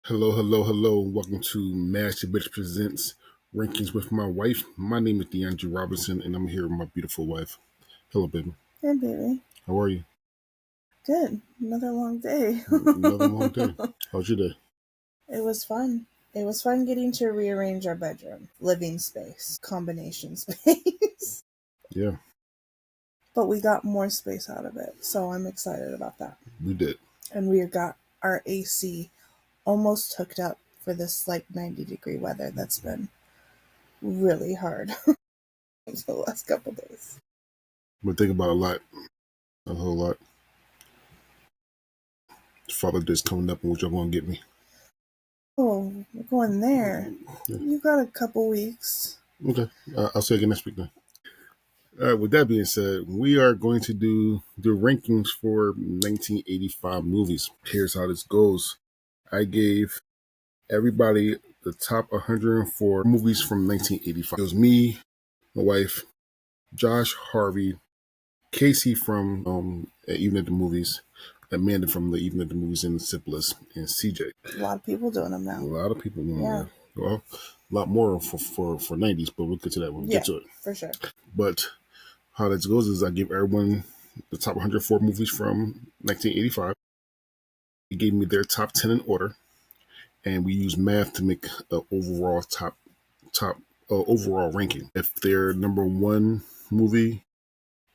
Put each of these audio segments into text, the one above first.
Hello, hello, hello. Welcome to Master Bitch Presents Rankings with my wife. My name is Deandra Robertson, and I'm here with my beautiful wife. Hello, baby. Hey, baby. How are you? Good. Another long day. Another long day. How's your day? It was fun. It was fun getting to rearrange our bedroom, living space, combination space. Yeah, But we got more space out of it, so I'm excited about that. we did. And we got our AC almost hooked up for this 90-degree weather that's been really hard the last couple days. Been thinking about a lot, a whole lot. Father Day's coming up, and what y'all gonna get me? Oh, we're going there. Yeah. You got a couple weeks. Okay, I'll say again next week then. All right. With that being said, we are going to do the rankings for 1985 movies. Here's how this goes. I gave everybody the top 104 movies from 1985. It was me, my wife, Josh, Harvey, Casey from Even at the Movies, Amanda from the Even at the Movies, and Syphilis, and CJ. A lot of people doing them A now. lot of people doing Yeah. that. Well, a lot more for 90s, but we'll get to that when we Yeah, get to it. for sure. But how that goes is I give everyone the top 104 movies from 1985. They gave me their top 10 in order, and we use math to make an overall top overall ranking. If their number one movie,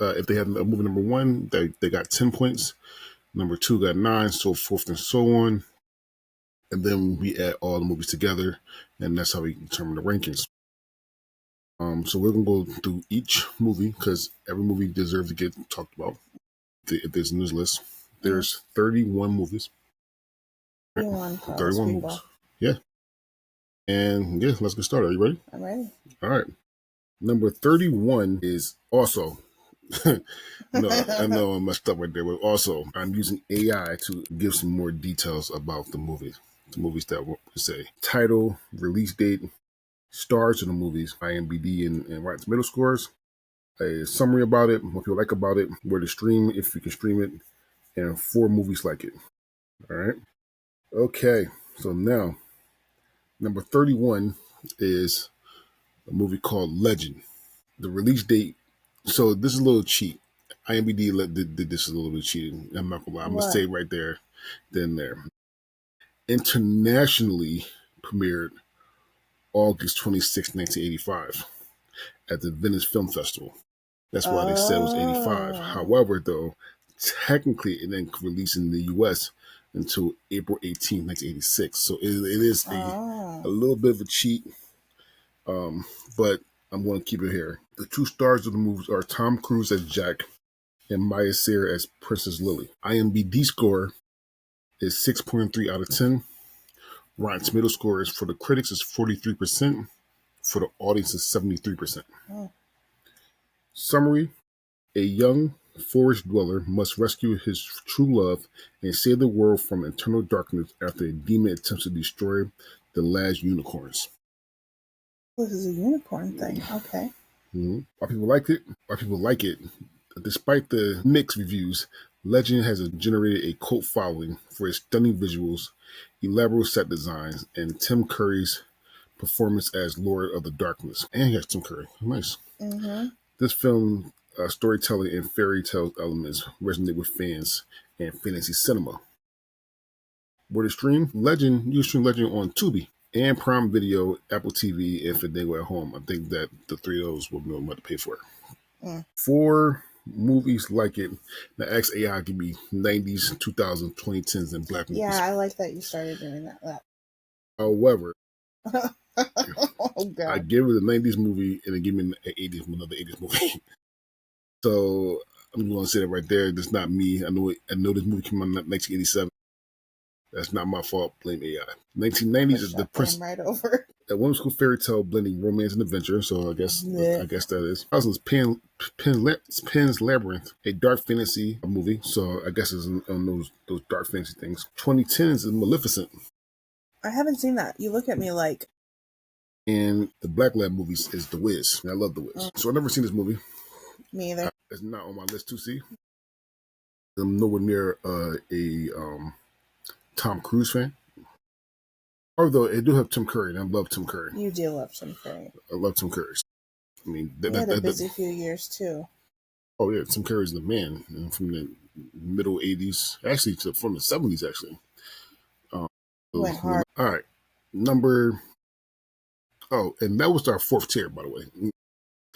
if they had a movie number one, they got 10 points. Number two got 9, so forth and so on. And then we add all the movies together, and that's how we determine the rankings. So we're gonna go through each movie because every movie deserves to get talked about. If there's a news list, there's 31 movies. 31 for all those 31 people. movies. Yeah. And yeah, let's get started. Are you ready? I'm ready. All right. Number 31 is also. No, I know I messed up right there, but also I'm using AI to give some more details about the movies. The movies that we say title, release date, stars of the movies, IMDb and Rotten Tomato scores, a summary about it, what people like about it, where to stream, if you can stream it, and 4 movies like it. All right. Okay. So now, number 31 is a movie called Legend. The release date. So this is a little cheat. IMDb did this a little bit cheating. I'm not gonna lie. I'm gonna What? say right there, then there. Internationally premiered August 26, 1985 at the Venice Film Festival. That's why they said it was 85. Oh. However, though, technically it didn't release in the US until April 18, 1986. So it is a Oh. little bit of a cheat, but I'm going to keep it here. The two stars of the movie are Tom Cruise as Jack and Maya Sayre as Princess Lily. IMDb score is 6.3 out of 10. Rotten Tomato score is for the critics is 43%. For the audience is 73%. Oh. Summary: a young forest dweller must rescue his true love and save the world from eternal darkness after a demon attempts to destroy the last unicorns. This is a unicorn thing. Okay. Why people like it? Why people like it? Despite the mixed reviews, Legend has generated a cult following for its stunning visuals, elaborate set designs, and Tim Curry's performance as Lord of the Darkness. And he has Tim Curry. Nice. Mm-hmm. This film storytelling and fairy tale elements resonate with fans and fantasy cinema. Where to stream? Legend, you can stream Legend on Tubi and Prime Video, Apple TV, and Fandango at home. I think that the three of those will be what to pay for. Mm. 4 movies like it. Now, XAI can be 90s, 2000s, 2010s, and black movies. Yeah, I like that you started doing that. However, Oh, God. I give it a 90s movie and then give me another 80s movie. So I'm going to say that right there. That's not me. I know this movie came out in 1987. That's not my fault. Blame AI. 1990s is the Prince. Right over. A whimsical fairy tale blending romance and adventure. So I guess that is. Thousands Pen's Labyrinth, a dark fantasy movie. So I guess it's on those dark fantasy things. 2010s is Maleficent. I haven't seen that. You look at me like. And the Black Lab movies is The Wiz. And I love The Wiz. So I've never seen this movie. Me either. It's not on my list to see. I'm nowhere near a Tom Cruise fan. Although I do have Tim Curry, and I love Tim Curry. You do love Tim Curry. I love Tim Curry. I mean, He had a busy few years too. Oh yeah, Tim Curry's the man, and from the middle '80s, actually from the '70s, actually. Went hard. All right, and that was our fourth tier, by the way.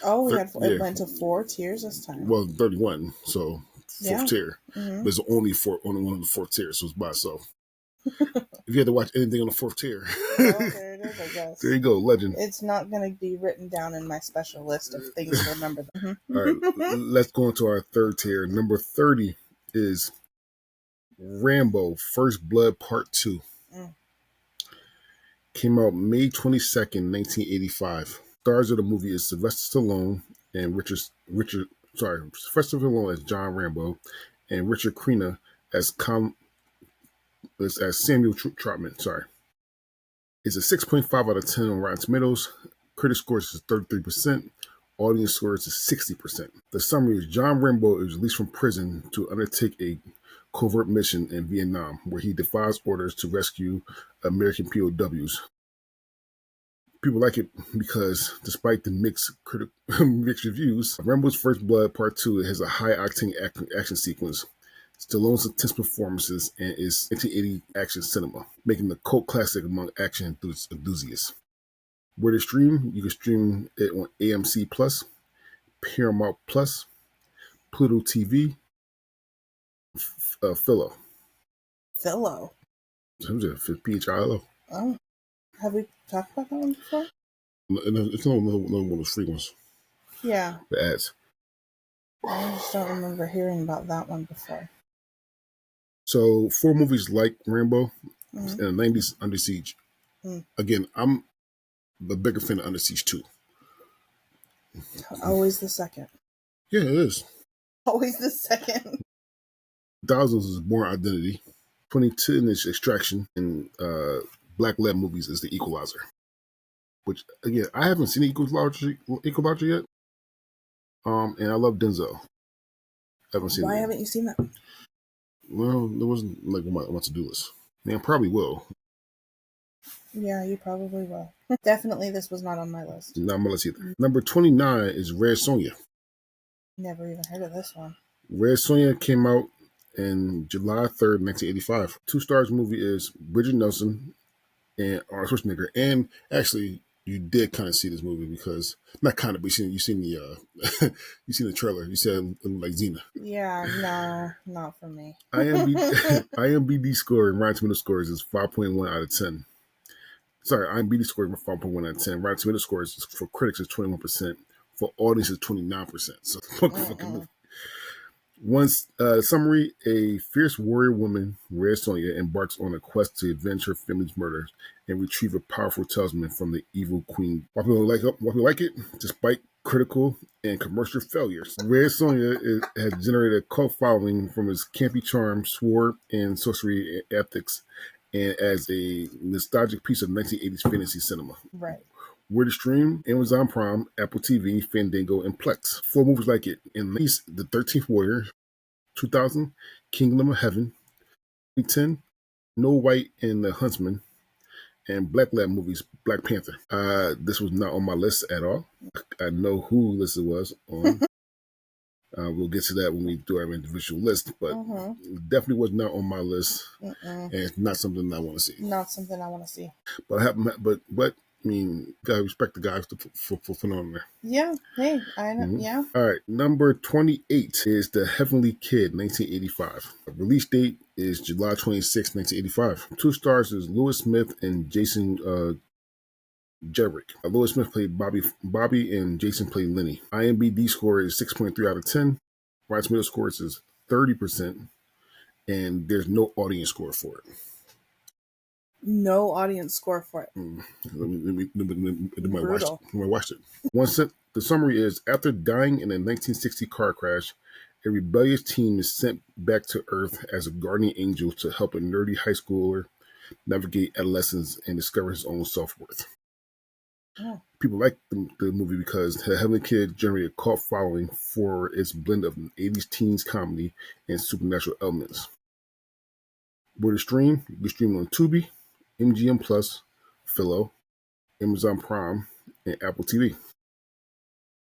Oh, it went to 4 tiers this time. Well, 31, so fourth tier. Mm-hmm. There's only one of the fourth tiers, so it's by itself. If you had to watch anything on the fourth tier, there it is, I guess. There you go, legend. It's not going to be written down in my special list of things to remember. All right, let's go into our third tier. Number 30 is Rambo: First Blood Part 2. Came out May 22nd, 1985. Stars of the movie is Sylvester Stallone and Sylvester Stallone as John Rambo, and Richard Crenna as Samuel Trotman. Sorry. It's a 6.5 out of 10 on Rotten Tomatoes. Critic scores is 33%. Audience scores is 60%. The summary is John Rambo is released from prison to undertake a covert mission in Vietnam, where he defies orders to rescue American POWs. People like it because, despite the mixed reviews, Rambo's First Blood Part 2 has a high-octane action sequence, Stallone's intense performances, and is 1980 action cinema, making the cult classic among action enthusiasts. Where to stream? You can stream it on AMC Plus, Paramount Plus, Pluto TV, Philo. Philo? PHILO. Oh. Have we talked about that one before? It's another one of those free ones. Yeah. The ads. I just don't remember hearing about that one before. So, 4 movies like Rambo in the 90s, Under Siege. Again, I'm the bigger fan of Under Siege 2. Always the second. Yeah, it is. Always the second. Thousands is Born Identity. 2010 is Extraction, and Black Lab Movies is The Equalizer. Which, again, I haven't seen The Equalizer yet. And I love Denzel. I haven't seen Why haven't you seen that? Well, there wasn't like on my to-do list. I mean, I probably will. Yeah, you probably will. Definitely this was not on my list. Not on my list either. Number 29 is Red Sonja. Never even heard of this one. Red Sonja came out in July 3rd, 1985. 2 stars movie is Bridget Nelson and Arnold Schwarzenegger. And actually, you did kind of see this movie because not kind of, but you seen the you seen the trailer. You said like Xena. Yeah, no, not for me. IMDb score and Rotten Tomatoes scores is 5.1 out of 10. Sorry, IMDb score is 5.1 out of 10. Rotten Tomatoes scores for critics is 21%. For audience is 29%. So fucking movie. Once summary: a fierce warrior woman, Red Sonja, embarks on a quest to avenge her family's murders and retrieve a powerful talisman from the evil queen. Why people like it, despite critical and commercial failures. Red Sonja has generated a cult following from its campy charm, sword, and sorcery ethics, and as a nostalgic piece of 1980s fantasy cinema. Right. Where to stream? Amazon Prime, Apple TV, Fandango, and Plex. 4 movies like it. In least The 13th Warrior, 2000, Kingdom of Heaven, 2010, No White and the Huntsman, and Black Lab Movies, Black Panther. This was not on my list at all. I know who list it was on. We'll get to that when we do our individual list, but it definitely was not on my list, and it's not something I want to see. Not something I want to see. But I mean, gotta respect the guys for putting on there. Yeah, hey, I know. Yeah. All right, number 28 is The Heavenly Kid, 1985. Release date is July 26, 1985. 2 stars is Lewis Smith and Jason Jedrick. Lewis Smith played Bobby, and Jason played Lenny. IMDb score is 6.3 out of 10. Rotten Tomatoes scores is 30%, and there's no audience score for it. No audience score for it. Let me watch it. The summary is: after dying in a 1960 car crash, a rebellious team is sent back to Earth as a guardian angel to help a nerdy high schooler navigate adolescence and discover his own self-worth. Yeah. People like the movie because The Heavenly Kid generated a cult following for its blend of 80s teens comedy and supernatural elements. Where to stream? You can stream on Tubi, MGM Plus, Philo, Amazon Prime, and Apple TV.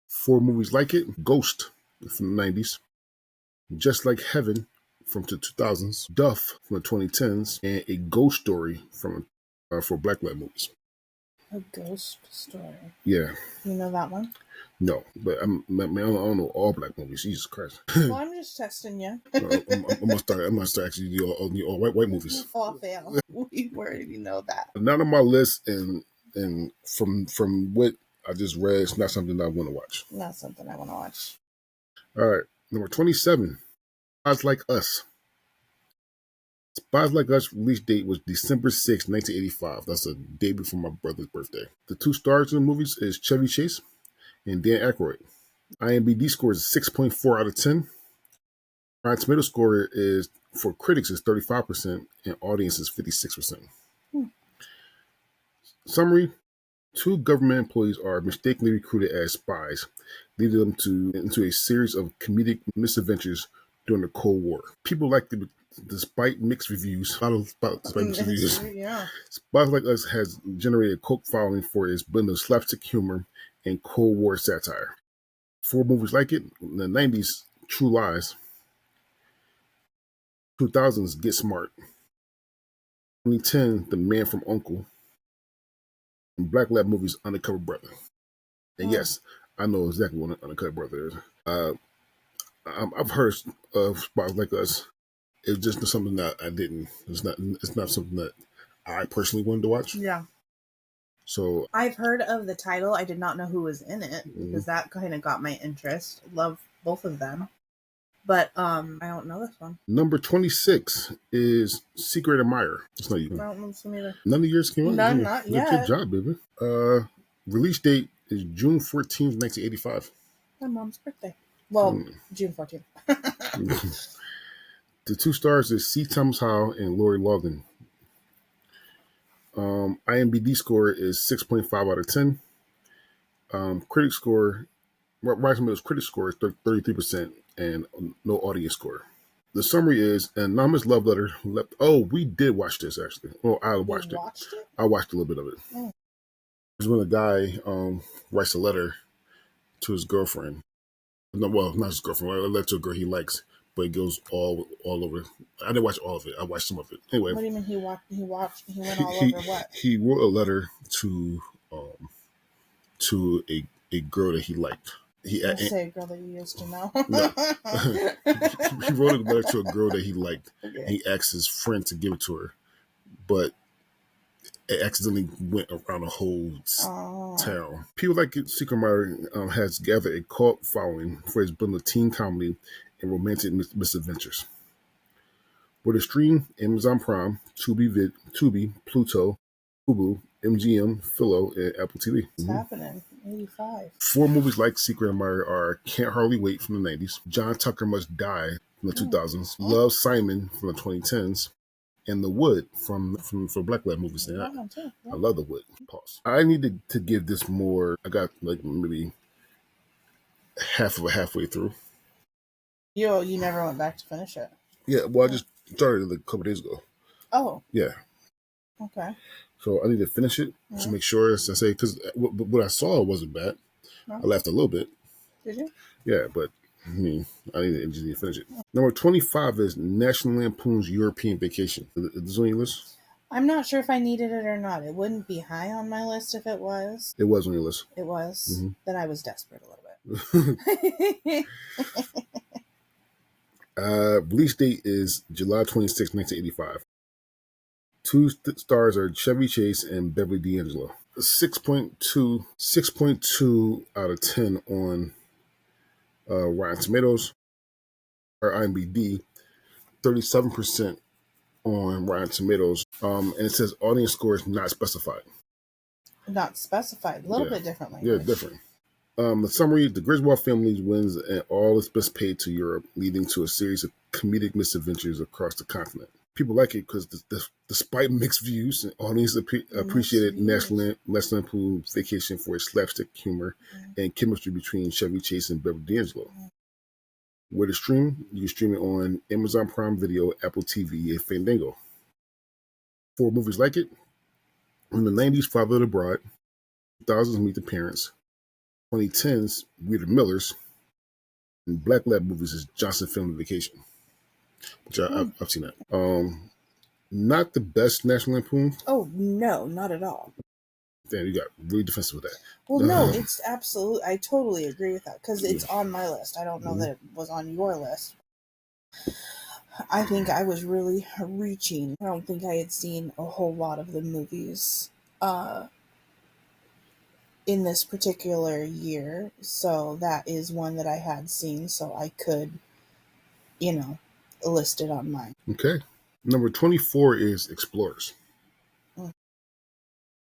4 movies like it: Ghost from the 90s, Just Like Heaven from the 2000s, Duff from the 2010s, and A Ghost Story from for black-led movies. A Ghost Story. Yeah. You know that one? No, but I don't know all black movies. Jesus Christ. Well, I'm just testing you. I'm gonna start actually do all white movies. Oh, fail. We already know that. Not on my list, and from what I just read, it's not something I want to watch. Not something I want to watch. All right, number 27, Spies Like Us. Spies Like Us release date was December 6, 1985. That's a day before my brother's birthday. The 2 stars in the movies is Chevy Chase and Dan Aykroyd. IMDb score is 6.4 out of 10. Rotten Tomato score is for critics is 35% and audience is 56%. Summary: 2 government employees are mistakenly recruited as spies, leading them into a series of comedic misadventures during the Cold War. People like it despite mixed reviews. Despite mixed reviews. Yeah. Spies Like Us has generated a cult following for its blend of slapstick humor and Cold War satire. 4 movies like it: in the 90s, True Lies; 2000s, Get Smart; 2010, The Man from U.N.C.L.E., and Black Lab movies, Undercover Brother. And yes, I know exactly what an Undercover Brother is. I've heard of Spies Like Us. It's just something that I didn't. It's not something that I personally wanted to watch. Yeah. So I've heard of the title. I did not know who was in it because that kind of got my interest. Love both of them. But I don't know this one. Number 26 is Secret Admirer. It's not you. I don't know this one either. None of yours came out? None, not yet. Good job, baby. Release date is June 14th, 1985. My mom's birthday. Well, June 14th. The 2 stars is C. Thomas Howell and Lori Loughlin. IMDb score is 6.5 out of 10. Critic score, Rotten Tomatoes critic score is 33% and no audience score. The summary is an anonymous love letter left. Oh, we did watch this actually. Well, I watched it. I watched a little bit of it. It's when a guy writes a letter to his girlfriend. No, well, not his girlfriend. A letter to a girl he likes, but it goes all over. I didn't watch all of it. I watched some of it. Anyway, what do you mean he went all over what? He wrote a letter to a girl that he liked. Don't say a girl that you used to know. No. He wrote a letter to a girl that he liked. Okay. And he asked his friend to give it to her, but it accidentally went around the whole town. People Like It Secret Admirer has gathered a cult following for his blend of teen comedy and romantic misadventures. Where to stream: Amazon Prime, Tubi, Pluto, Fubu, MGM, Philo, and Apple TV. What's happening? 85. 4 movies like Secret Admirer are Can't Hardly Wait from the 90s, John Tucker Must Die from the 2000s, Love, Simon from the 2010s, and The Wood from Black Lab movies. I love The Wood. Pause. I needed to give this more. I got like maybe halfway through. You never went back to finish it? Yeah, well, I just started like a couple days ago. Oh. Yeah. Okay. So I need to finish it to make sure, as I say, because what I saw wasn't bad. I laughed a little bit. Did you? Yeah, but I need to finish it. Number 25 is National Lampoon's European Vacation. Is this on your list? I'm not sure if I needed it or not. It wouldn't be high on my list if it was. It was on your list. It was. Mm-hmm. Then I was desperate a little bit. Release date is July 26, 1985. 2 stars are Chevy Chase and Beverly D'Angelo. 6.2 out of 10 on Rotten Tomatoes or IMDb. 37% on Rotten Tomatoes. And it says audience score is not specified. Not specified. A little bit different language. Yeah, different. The summary: the Griswold family wins and all is best paid to Europe, leading to a series of comedic misadventures across the continent. People like it because despite mixed views, audience appreciated National Lampoon Vacation for its slapstick humor and chemistry between Chevy Chase and Beverly D'Angelo. Where to stream? You can stream it on Amazon Prime Video, Apple TV, and Fandango. 4 movies like it: In the 90s, Father of the Bride. 2000s, Meet the Parents. 2010s, We the Millers. And Black Lab movies is Johnson Family Vacation, which I've seen that. Not the best National Lampoon. Oh, no, not at all. Damn, you got really defensive with that. Well, no, it's absolute. I totally agree with that because it's on my list. I don't know that it was on your list. I think I was really reaching. I don't think I had seen a whole lot of the movies in this particular year. So that is one that I had seen, so I could, list it on mine. Okay. Number 24 is Explorers.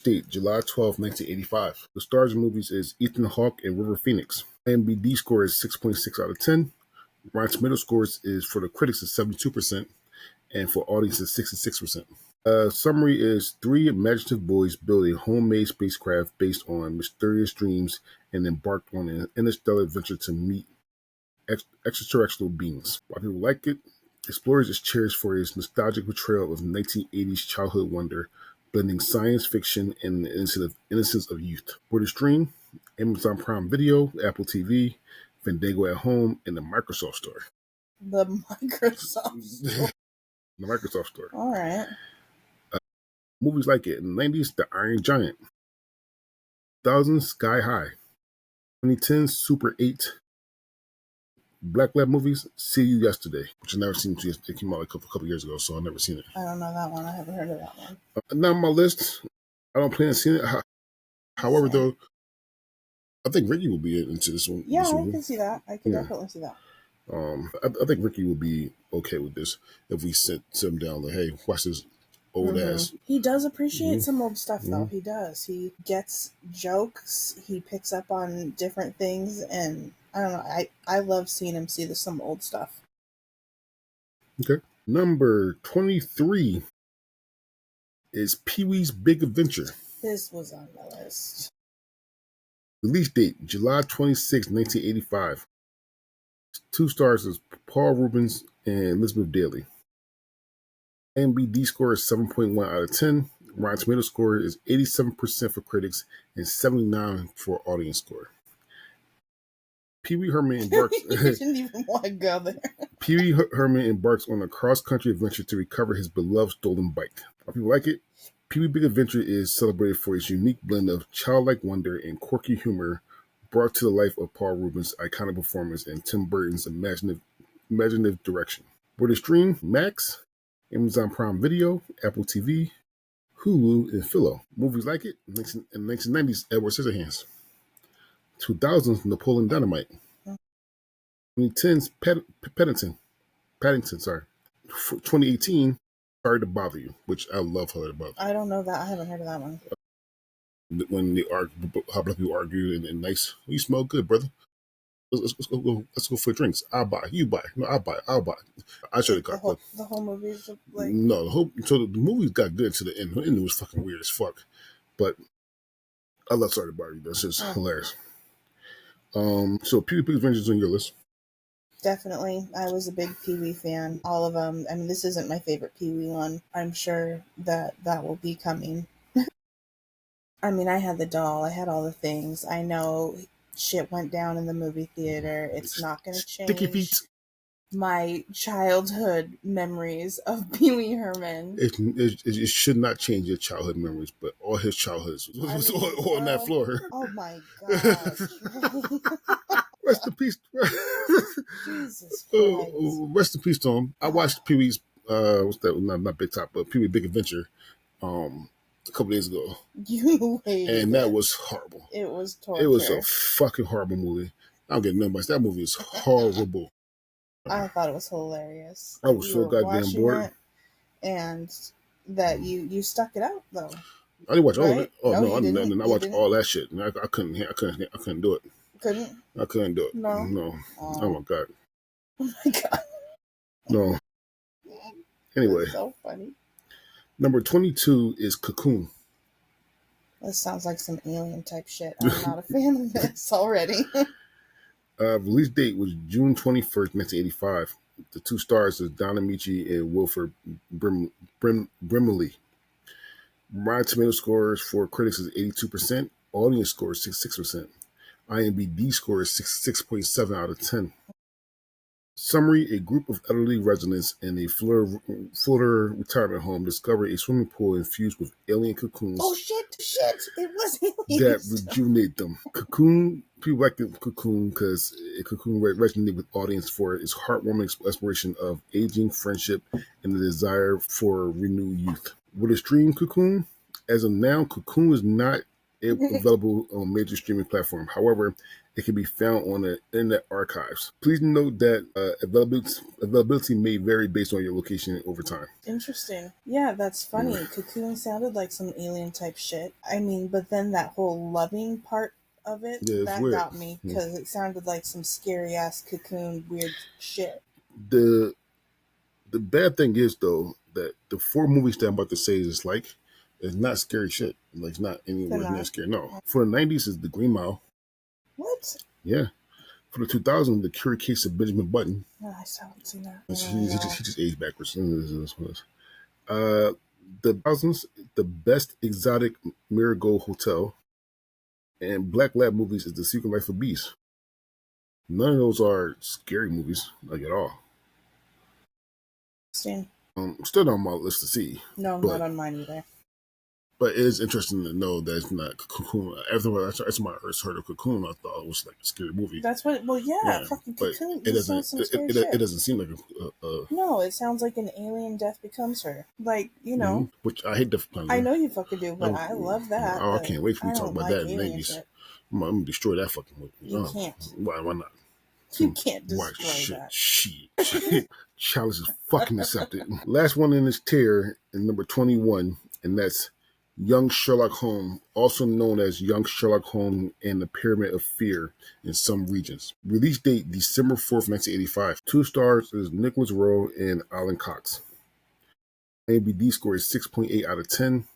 Date, July 12, 1985. The stars of the movies is Ethan Hawke and River Phoenix. IMDb score is 6.6 out of 10. Rotten Tomato scores is for the critics is 72%, and for audience is 66%. Summary is three imaginative boys build a homemade spacecraft based on mysterious dreams and embark on an interstellar adventure to meet extraterrestrial beings. Why people like it? Explorers is cherished for its nostalgic portrayal of 1980s childhood wonder, blending science fiction and the innocence of youth. British Dream, Amazon Prime Video, Apple TV, Fandango at Home, and the Microsoft Store. The Microsoft Store. The Microsoft Store. All right. Movies like it. In the 90s, The Iron Giant. 2000s, Sky High. 2010s, Super 8. Black Lab movies, See You Yesterday, which I've never seen. It came out a couple years ago, so I've never seen it. I don't know that one. I haven't heard of that one. Not on my list. I don't plan on seeing it. However, though, I think Ricky will be into this one. Yeah, I can see that. I can definitely see that. I think Ricky will be okay with this if we sit him down like, hey, watch this old ass. He does appreciate some old stuff, though. He does. He gets jokes. He picks up on different things, and I don't know. I love seeing him see some old stuff. Okay. Number 23 is Pee-wee's Big Adventure. This was on my list. Release date, July 26, 1985. 2 stars is Paul Rubens and Elizabeth Daily. IMDb score is 7.1 out of 10. Rotten Tomato score is 87% for critics and 79% for audience score. Pee-wee Herman embarks. You didn't even want to go there. Pee-wee Herman embarks on a cross-country adventure to recover his beloved stolen bike. How people like it? Pee-wee Big Adventure is celebrated for its unique blend of childlike wonder and quirky humor, brought to the life of Paul Rubens' iconic performance and Tim Burton's imaginative direction. British Dream, Max, Amazon Prime Video, Apple TV, Hulu, and Philo. Movies like it? In the 1990s, Edward Scissorhands. 2000s, Napoleon Dynamite. 2010s, Paddington, sorry. 2018, Sorry to Bother You, which I love Sorry to Bother You. I don't know that. I haven't heard of that one. When they argue, how black people argue and nice, well, you smell good, brother. Let's go for drinks. I'll buy. You buy. No, I'll buy. I show the car. The whole movie is like no. So the movie got good to the end. The ending was fucking weird as fuck, but I love Sorry to Bother You. That's just hilarious. So Pee-wee Big Adventures on your list? Definitely. I was a big Pee-wee fan. All of them. I mean, this isn't my favorite Pee-wee one. I'm sure that will be coming. I mean, I had the doll. I had all the things. I know shit went down in the movie theater. It's not going to change. Sticky feet. My childhood memories of Pee-wee Herman. It should not change your childhood memories, but all his childhoods was on that floor. Oh my gosh. Rest in peace. Jesus Christ. Rest in peace to him. I watched Pee-wee's, what's that? Not Big Top, but Pee-wee Big Adventure a couple days ago. You hated and that was horrible. It was torture. It was a fucking horrible movie. I don't get numbers. That movie is horrible. I thought it was hilarious. I was so goddamn bored. And that you stuck it out though. I didn't watch all of it. Oh no, I didn't. I watched all that shit. And I couldn't do it. Couldn't? I couldn't do it. No. Oh my god. Oh my god. No. Anyway. That's so funny. Number 22 is Cocoon. This sounds like some alien type shit. I'm not a fan of this already. Release date was June 21st, 1985. The 2 stars is Donna Michi and Wilford Brimley. Rotten Tomato scores for critics is 82%. Audience score is 66%. IMDb score is 6.7 out of 10. Summary: a group of elderly residents in a Florida retirement home discover a swimming pool infused with alien cocoons. Oh shit! It was that aliens. rejuvenate them. Cocoon, people like the Cocoon because Cocoon resonated with audience for its heartwarming exploration of aging, friendship, and the desire for renewed youth. With a stream Cocoon, as of now, Cocoon is not available on major streaming platform. However, it can be found on the Internet Archives. Please note that availability may vary based on your location over time. Interesting. Yeah, that's funny. Cocoon sounded like some alien type shit. I mean, but then that whole loving part of it, that weird. got me because it sounded like some scary ass Cocoon weird shit. The bad thing is though that the 4 movies that I'm about to say is like it's not scary shit. Like it's not anywhere near scary. No. For the 90s is The Green Mile. What? Yeah. For the 2000s, The Curious Case of Benjamin Button. No, I still haven't seen that. He just aged backwards. The thousands, The Best Exotic Marigold Hotel, and Black Lab Movies is The Secret Life of Bees. None of those are scary movies, like at all. Interesting. Still on my list to see. No, not on mine either. But it is interesting to know that it's not Cocoon. Every time I first heard of Cocoon, I thought it was like a scary movie. That's what. Well, yeah. Fucking Cocoon. It doesn't seem like a. No, it sounds like an alien death becomes her. Like, you know. Which I hate the. I know you fucking do, but I love that. Oh, I can't wait for you to talk about that in the 80s. I'm gonna destroy that fucking movie. You can't. Why not? You can't destroy that. Shit. Challenge is fucking accepted. Last one in this tier is number 21, and that's Young Sherlock Holmes, also known as Young Sherlock Holmes and the Pyramid of Fear in some regions. Release date December 4th, 1985. 2 stars is Nicholas Rowe and Alan Cox. IMDb score is 6.8 out of 10.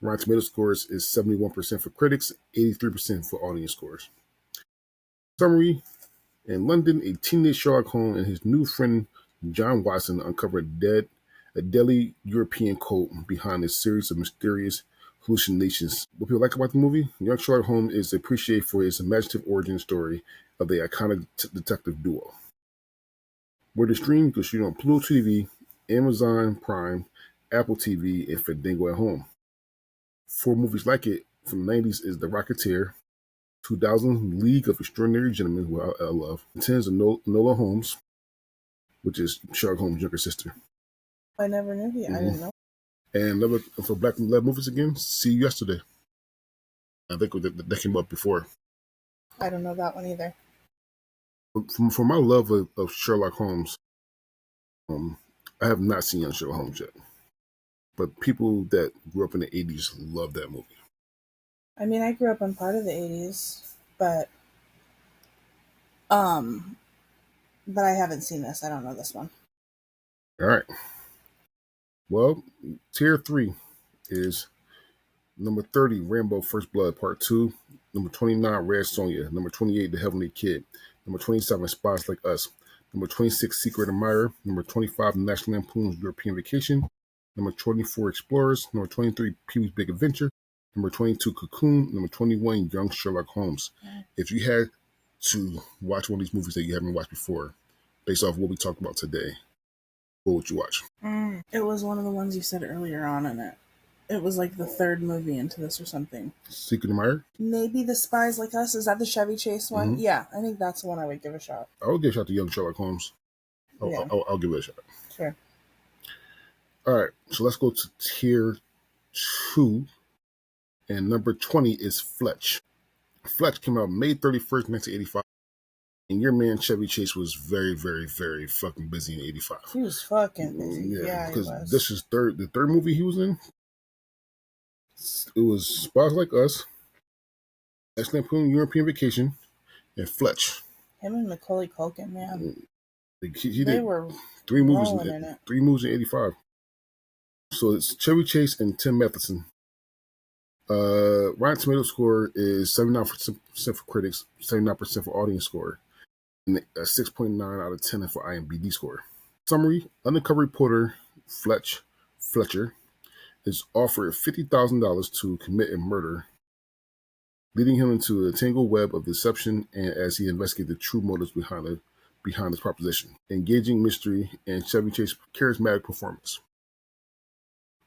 Rotten Tomato scores is 71% for critics, 83% for audience scores. Summary: in London, a teenage Sherlock Holmes and his new friend John Watson uncover a deadly European cult behind a series of mysterious hallucinations. What people like about the movie? Young Sherlock Holmes is appreciated for his imaginative origin story of the iconic detective duo. Where to stream? Because you on Pluto TV, Amazon Prime, Apple TV, and Fandango at home. 4 movies like it from the 90s is The Rocketeer, 2000 League of Extraordinary Gentlemen, who I love. 10 is Enola Holmes, which is Sherlock Holmes' younger sister. I never knew he. I didn't know. And for Black Lab Movies again, See You Yesterday. I think that came up before. I don't know that one either. For my love of Sherlock Holmes, I have not seen Young Sherlock Holmes yet. But people that grew up in the 80s love that movie. I mean, I grew up on part of the 80s, but I haven't seen this. I don't know this one. All right. Well, tier 3 is number 30, Rambo First Blood Part 2. Number 29, Red Sonja. Number 28, The Heavenly Kid. Number 27, Spies Like Us. Number 26, Secret Admirer. Number 25, National Lampoon's European Vacation. Number 24, Explorers. Number 23, Pee-wee's Big Adventure. Number 22, Cocoon. Number 21, Young Sherlock Holmes. If you had to watch one of these movies that you haven't watched before, based off what we talked about today, what would you watch? It was one of the ones you said earlier on in it. It was like the 3rd movie into this or something. Secret Admirer? Maybe The Spies Like Us. Is that the Chevy Chase one? Mm-hmm. Yeah, I think that's the one I would give a shot. I would give a shot to Young Sherlock Holmes. I'll give it a shot. Sure. All right, so let's go to tier 2. And number 20 is Fletch. Fletch came out May 31st, 1985. And your man Chevy Chase was very, very, very fucking busy in 85. He was fucking busy. Yeah, because this is the third movie he was in. It was Spies Like Us, National Lampoon European Vacation, and Fletch. Him and Macaulay Culkin, man. They were 3 movies in it. 3 movies in 85. So it's Chevy Chase and Tim Matheson. Rotten Tomato score is 79% for critics, 79% for audience score, and a 6.9 out of 10 for IMDb score. Summary: undercover reporter Fletcher is offered $50,000 to commit a murder, leading him into a tangled web of deception and as he investigates the true motives behind this proposition. Engaging mystery and Chevy Chase's charismatic performance.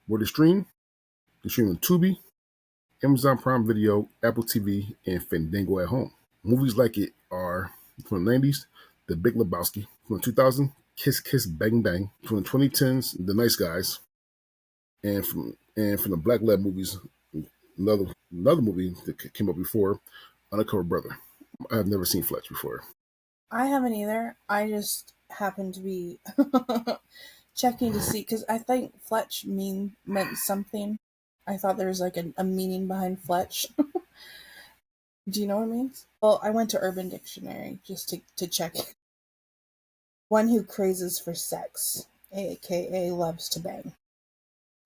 Where to stream? You stream on Tubi, Amazon Prime Video, Apple TV, and Fandango at home. Movies like it are from the 90s, The Big Lebowski, from the 2000s, Kiss Kiss Bang Bang, from the 2010s, The Nice Guys, and from the Black Lab movies, another movie that came up before, Undercover Brother. I have never seen Fletch before. I haven't either. I just happened to be checking to see because I think Fletch meant something. I thought there was like a meaning behind Fletch. Do you know what it means? Well, I went to Urban Dictionary just to check it. One who crazes for sex, aka loves to bang.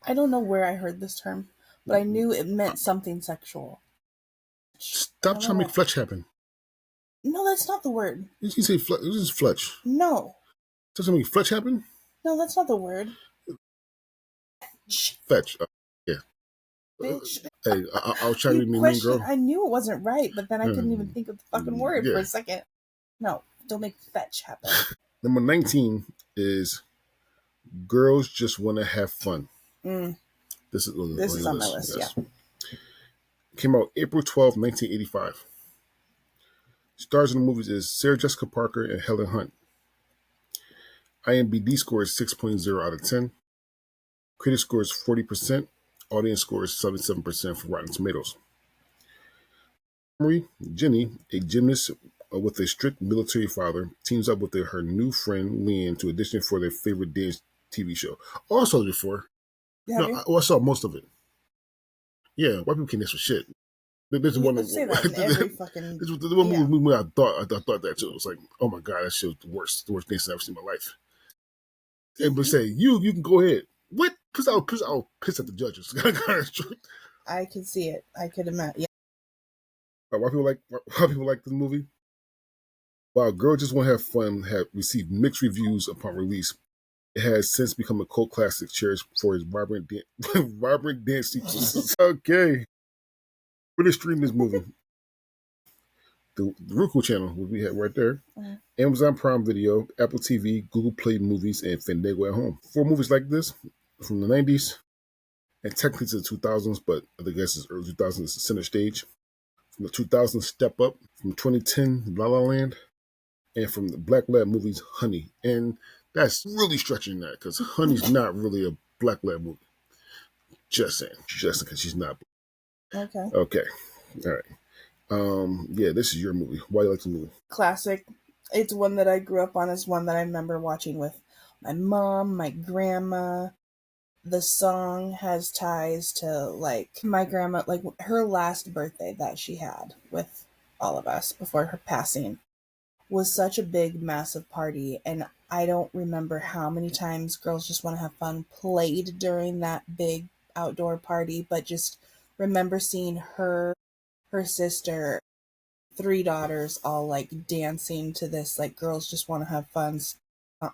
I don't know where I heard this term, but I knew it meant something sexual. Stop trying to make Fletch happen. No, that's not the word. You say Fletch. This is Fletch. No. Does something make Fletch happen? No, that's not the word. Fetch. Yeah. Bitch. Hey, I was trying to be mean girl. I knew it wasn't right, but then I couldn't even think of the fucking word for a second. No, don't make fetch happen. Number 19 is Girls Just Want to Have Fun. This is on my list, yes. Yeah. Came out April 12, 1985. Stars in the movies is Sarah Jessica Parker and Helen Hunt. IMDb score is 6.0 out of 10. Critic score is 40%. Audience score is 77% for Rotten Tomatoes. Jenny, a gymnast with a strict military father, teams up with her new friend Leanne to audition for their favorite dance TV show. Oh, I saw it before. I saw most of it. Yeah, white people can't dance for shit. This is one of every fucking. This was the one movie I thought that too. It was like, oh my god, that shit was the worst dance I've ever seen in my life. Everybody say you can go ahead. What? Because I'll piss at the judges. I can see it. I could imagine. Yeah. Why people like this movie? While Girl Just Want to Have Fun have received mixed reviews upon release, it has since become a cult classic cherished for its vibrant dance sequences. Okay. Where to stream this movie? The Roku channel, which we have right there. Amazon Prime Video, Apple TV, Google Play Movies, and Fandango at home. 4 movies like this from the 90s, and technically to the 2000s, but I guess it's early 2000s, it's the center stage. From the 2000s, Step Up. From 2010, La La Land. And from the Black Lab movies, Honey. And that's really stretching that, because Honey's not really a Black Lab movie. Just saying. Just because she's not. Okay. All right. Yeah, this is your movie. Why do you like the movie? Classic. It's one that I grew up on. It's one that I remember watching with my mom, my grandma. The song has ties to, like, my grandma, like, her last birthday that she had with all of us before her passing was such a big, massive party. And I don't remember how many times Girls Just Want to Have Fun played during that big outdoor party, but just remember seeing her sister, 3 daughters all like dancing to this, like, Girls Just Want to Have Fun.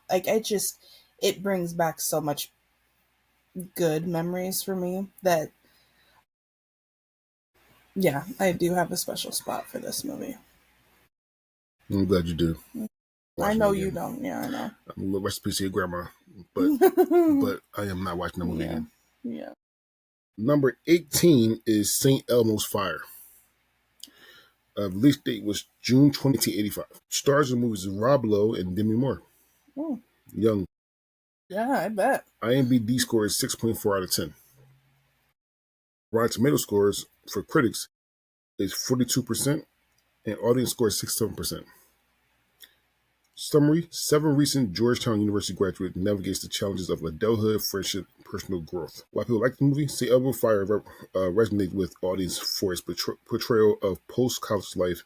Like, it brings back so much good memories for me that, yeah, I do have a special spot for this movie. I'm glad you do. I know you don't. Yeah, I know. I'm a little recipe to your grandma, but I am not watching the movie again. Yeah. Number 18 is St. Elmo's Fire. Release date was June 20, 1985. Stars in the movies Rob Lowe and Demi Moore. Young. Yeah, I bet. IMDb score is 6.4 out of 10. Rotten Tomato scores for critics is 42%, and audience score is 67%. Summary: 7 recent Georgetown University graduate navigates the challenges of adulthood, friendship, and personal growth. Why people like the movie? St. Elmo's Fire resonates with audience for its portrayal of post-college life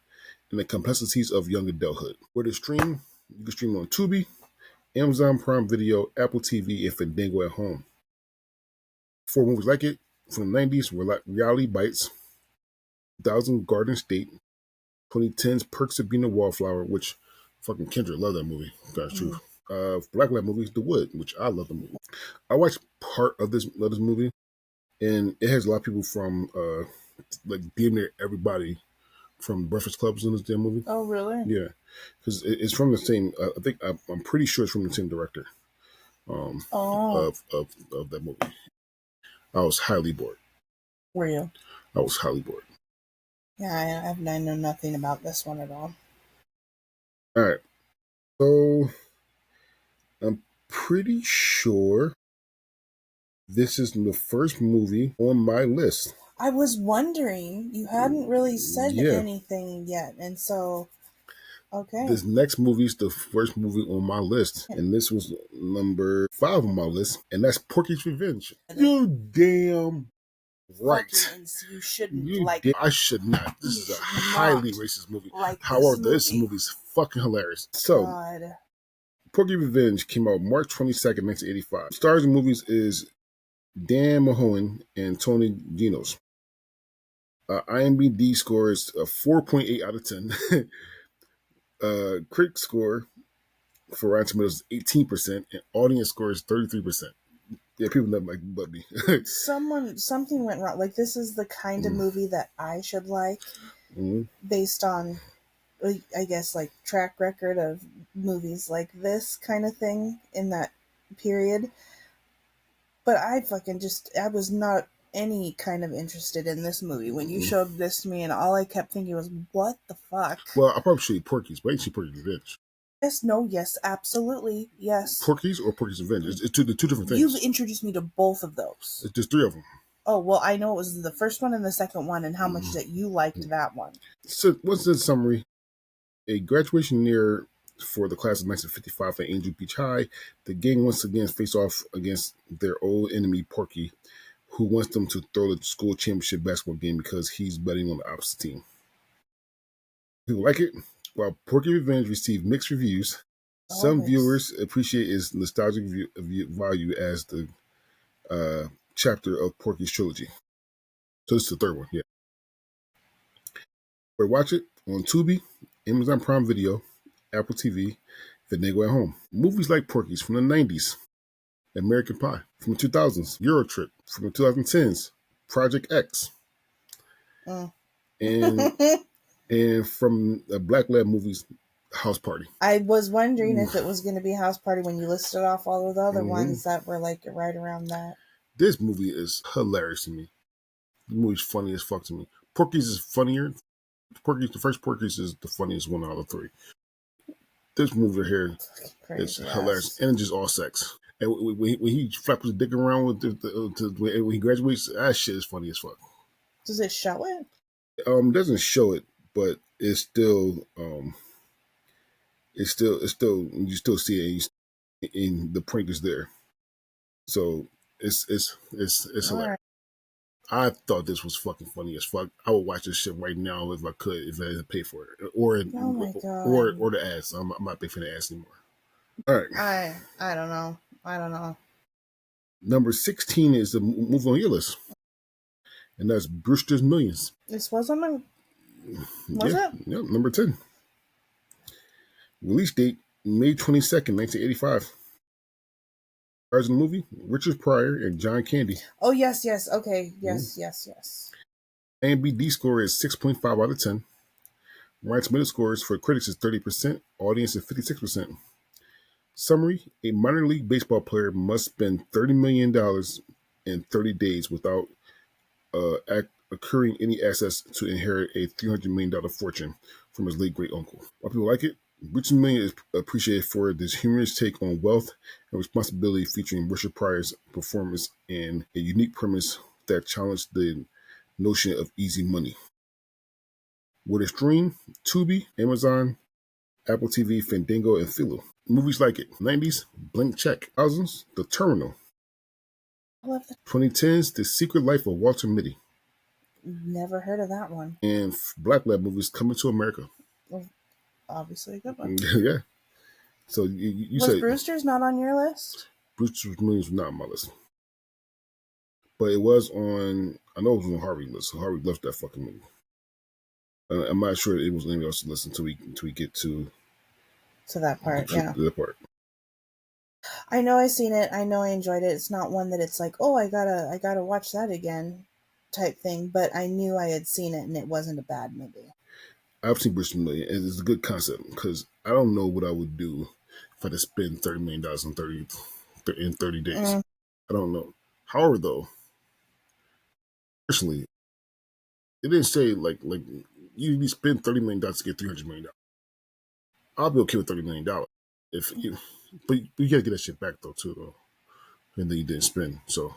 and the complexities of young adulthood. Where to stream? You can stream on Tubi, Amazon Prime Video, Apple TV, and Fandango at home. 4 movies like it from the 90s: Reality Bites, 2000 Garden State, 2010's Perks of Being a Wallflower, which fucking Kendra love that movie. That's true. Black Lab movies, The Wood, which I love the movie. I watched part of this movie, and it has a lot of people from like damn near everybody from Breakfast Clubs in this damn movie. Oh, really? Yeah, because it's from the same. I think I'm pretty sure it's from the same director Oh, of that movie. I was highly bored. were you? I was highly bored. Yeah, I know nothing about this one at all. All right, so I'm pretty sure this is the first movie on my list. I was wondering, you hadn't really said Yeah, anything yet, and so, okay. this next movie is the first movie on my list, and this was number 5 on my list, and that's Porky's Revenge. You damn right. You shouldn't like I should not. This is a highly racist movie. like However, this movie is fucking hilarious. So, God. Porky Revenge came out March 22nd, 1985. Stars in movies is Dan Mahouen and Tony Dinos. IMDb score is a 4.8 out of 10. Critic score for Rotten Tomatoes is 18%, and audience score is 33%. Yeah, people never like but me. Something went wrong. Like, this is the kind of movie that I should like, based on, I guess, like, track record of movies like this kind of thing in that period. But I was not any kind of interested in this movie when you showed this to me, and all I kept thinking was, what the fuck? Well, I'll probably show you Porky's, but I ain't see Porky's Revenge. Yes, absolutely, yes. Porky's or Porky's Revenge? It's two different things. You've introduced me to both of those. There's 3 of them. Oh, well, I know it was the first one and the second one, and how much that you liked that one. So, what's the summary? A graduation year for the class of 1955 at Angel Beach High, the gang once again face off against their old enemy, Porky, who wants them to throw the school championship basketball game because he's betting on the opposite team. People like it. While Porky Revenge received mixed reviews, some viewers appreciate its nostalgic value as the chapter of Porky's trilogy. So this is the third one, yeah. Or watch it on Tubi, Amazon Prime Video, Apple TV, Finagle at Home. Movies like Porky's from the 90s, American Pie from the 2000s, Eurotrip from the 2010s, Project X, and from the Black Lab movies, House Party. I was wondering if it was going to be House Party when you listed off all of the other ones that were like right around that. This movie is hilarious to me. The movie's funny as fuck to me. Porky's is funnier. The first Porky's is the funniest one out of 3. This movie here is hilarious, and it's just all sex. And when he flaps his dick around with when he graduates, that shit is funny as fuck. Does it show it? It doesn't show it, but it's still you still see it, and the prank is there. So it's hilarious. Right. I thought this was fucking funny as fuck. I would watch this shit right now if I could, if I had to pay for it, or the ads. I'm not paying for the ads anymore. All right. I don't know. Number 16 is the movie on your list, and that's Brewster's Millions. This wasn't my. Was it? Yeah, number 10. Release date May 22nd, 1985. Stars in the movie Richard Pryor and John Candy. Oh yes, okay, yes. IMDb score is 6.5 out of 10. Rotten Tomatoes scores for critics is 30%, audience is 56%. Summary: a minor league baseball player must spend $30 million in 30 days without accruing any assets to inherit a $300 million fortune from his late great uncle. Why people like it? Brewster's Millions is appreciated for this humorous take on wealth and responsibility, featuring Richard Pryor's performance and a unique premise that challenged the notion of easy money. With a stream, Tubi, Amazon, Apple TV, Fandango, and Philo. Movies like it: 90s, Blank Check; 2000s, The Terminal; 2010s, The Secret Life of Walter Mitty. Never heard of that one. And Black Lab movies Coming to America. Well, obviously a good one. Yeah. So you was said Brewster's not on your list? Brewster's Millions was not on my list, but it was on. I know it was on Harvey's list. So Harvey loves that fucking movie. I'm not sure it was anybody else's list until we get to that part. Yeah, that part. I know I've seen it. I know I enjoyed it. It's not one that it's like, oh, I gotta watch that again, type thing. But I knew I had seen it, and it wasn't a bad movie. I've seen Bristol Million, and it's a good concept because I don't know what I would do if I had to spend $30 million in 30 days. Mm. I don't know. However, though, personally, it didn't say like you spend $30 million to get $300 million. I'll be okay with $30 million if you, but you gotta get that shit back though too, though, and then you didn't spend. So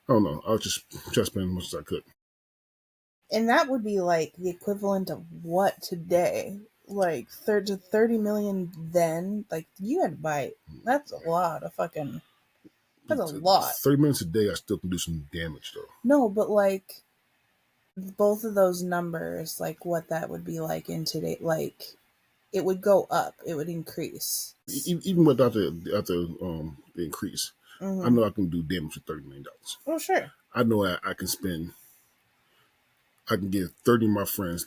I don't know. I'll just try to spend as much as I could. And that would be like the equivalent of what today? Like 30 million then? Like you had to buy, that's a lot of fucking, that's a lot. 30 minutes a day, I still can do some damage though. No, but like both of those numbers, like what that would be like in today, like it would go up, it would increase. Even without the increase, I Mm-hmm. know I can do damage with $30 million. Oh, sure. I know I can spend. I can give 30 of my friends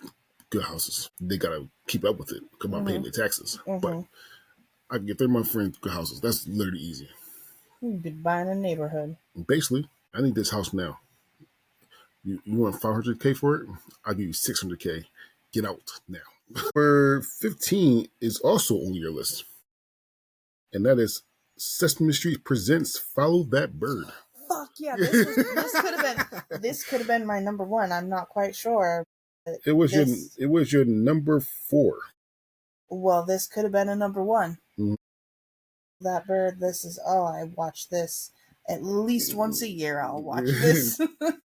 good houses. They gotta keep up with it because I'm paying Mm-hmm. their taxes. But Mm-hmm. I can get 30 of my friends good houses. That's literally easy. You'd be buying a neighborhood. Basically, I need this house now. You want 500K for it? I'll give you 600K. Get out now. Number 15 is also on your list, and that is Sesame Street presents Follow That Bird. Fuck yeah! This could have been my number one. I'm not quite sure. But this It was your number 4. well, this could have been a number one. Mm. That bird. This is I watch this at least once a year. I'll watch this.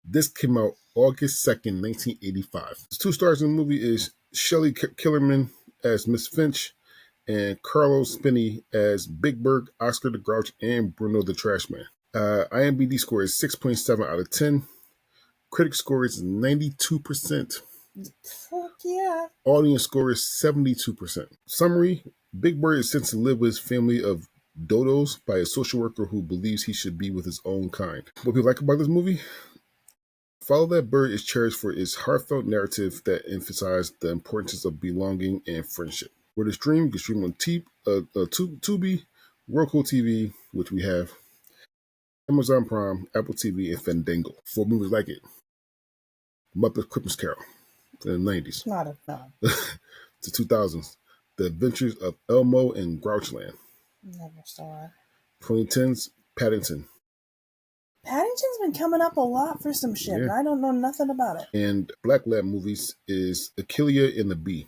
This came out August 2nd, 1985. The two stars in the movie is Shelley Killerman as Miss Finch and Carlos Spinney as Big Bird, Oscar the Grouch, and Bruno the Trash Man. IMDb score is 6.7 out of 10. Critic score is 92%. Fuck yeah! Audience score is 72%. Summary: Big Bird is sent to live with his family of dodos by a social worker who believes he should be with his own kind. What we like about this movie? Follow That Bird is cherished for its heartfelt narrative that emphasizes the importance of belonging and friendship. Where to stream? You can stream on Tubi, Roku TV, which we have, Amazon Prime, Apple TV, and Fandango. 4 movies like it: Muppet Christmas Carol in the 90s, Not a no. the 2000s, The Adventures of Elmo and Grouchland, Never saw it. 2010s, Paddington, Paddington's been coming up a lot for some shit, and yeah, I don't know nothing about it. and Black Lab movies is Achillea and the Bee,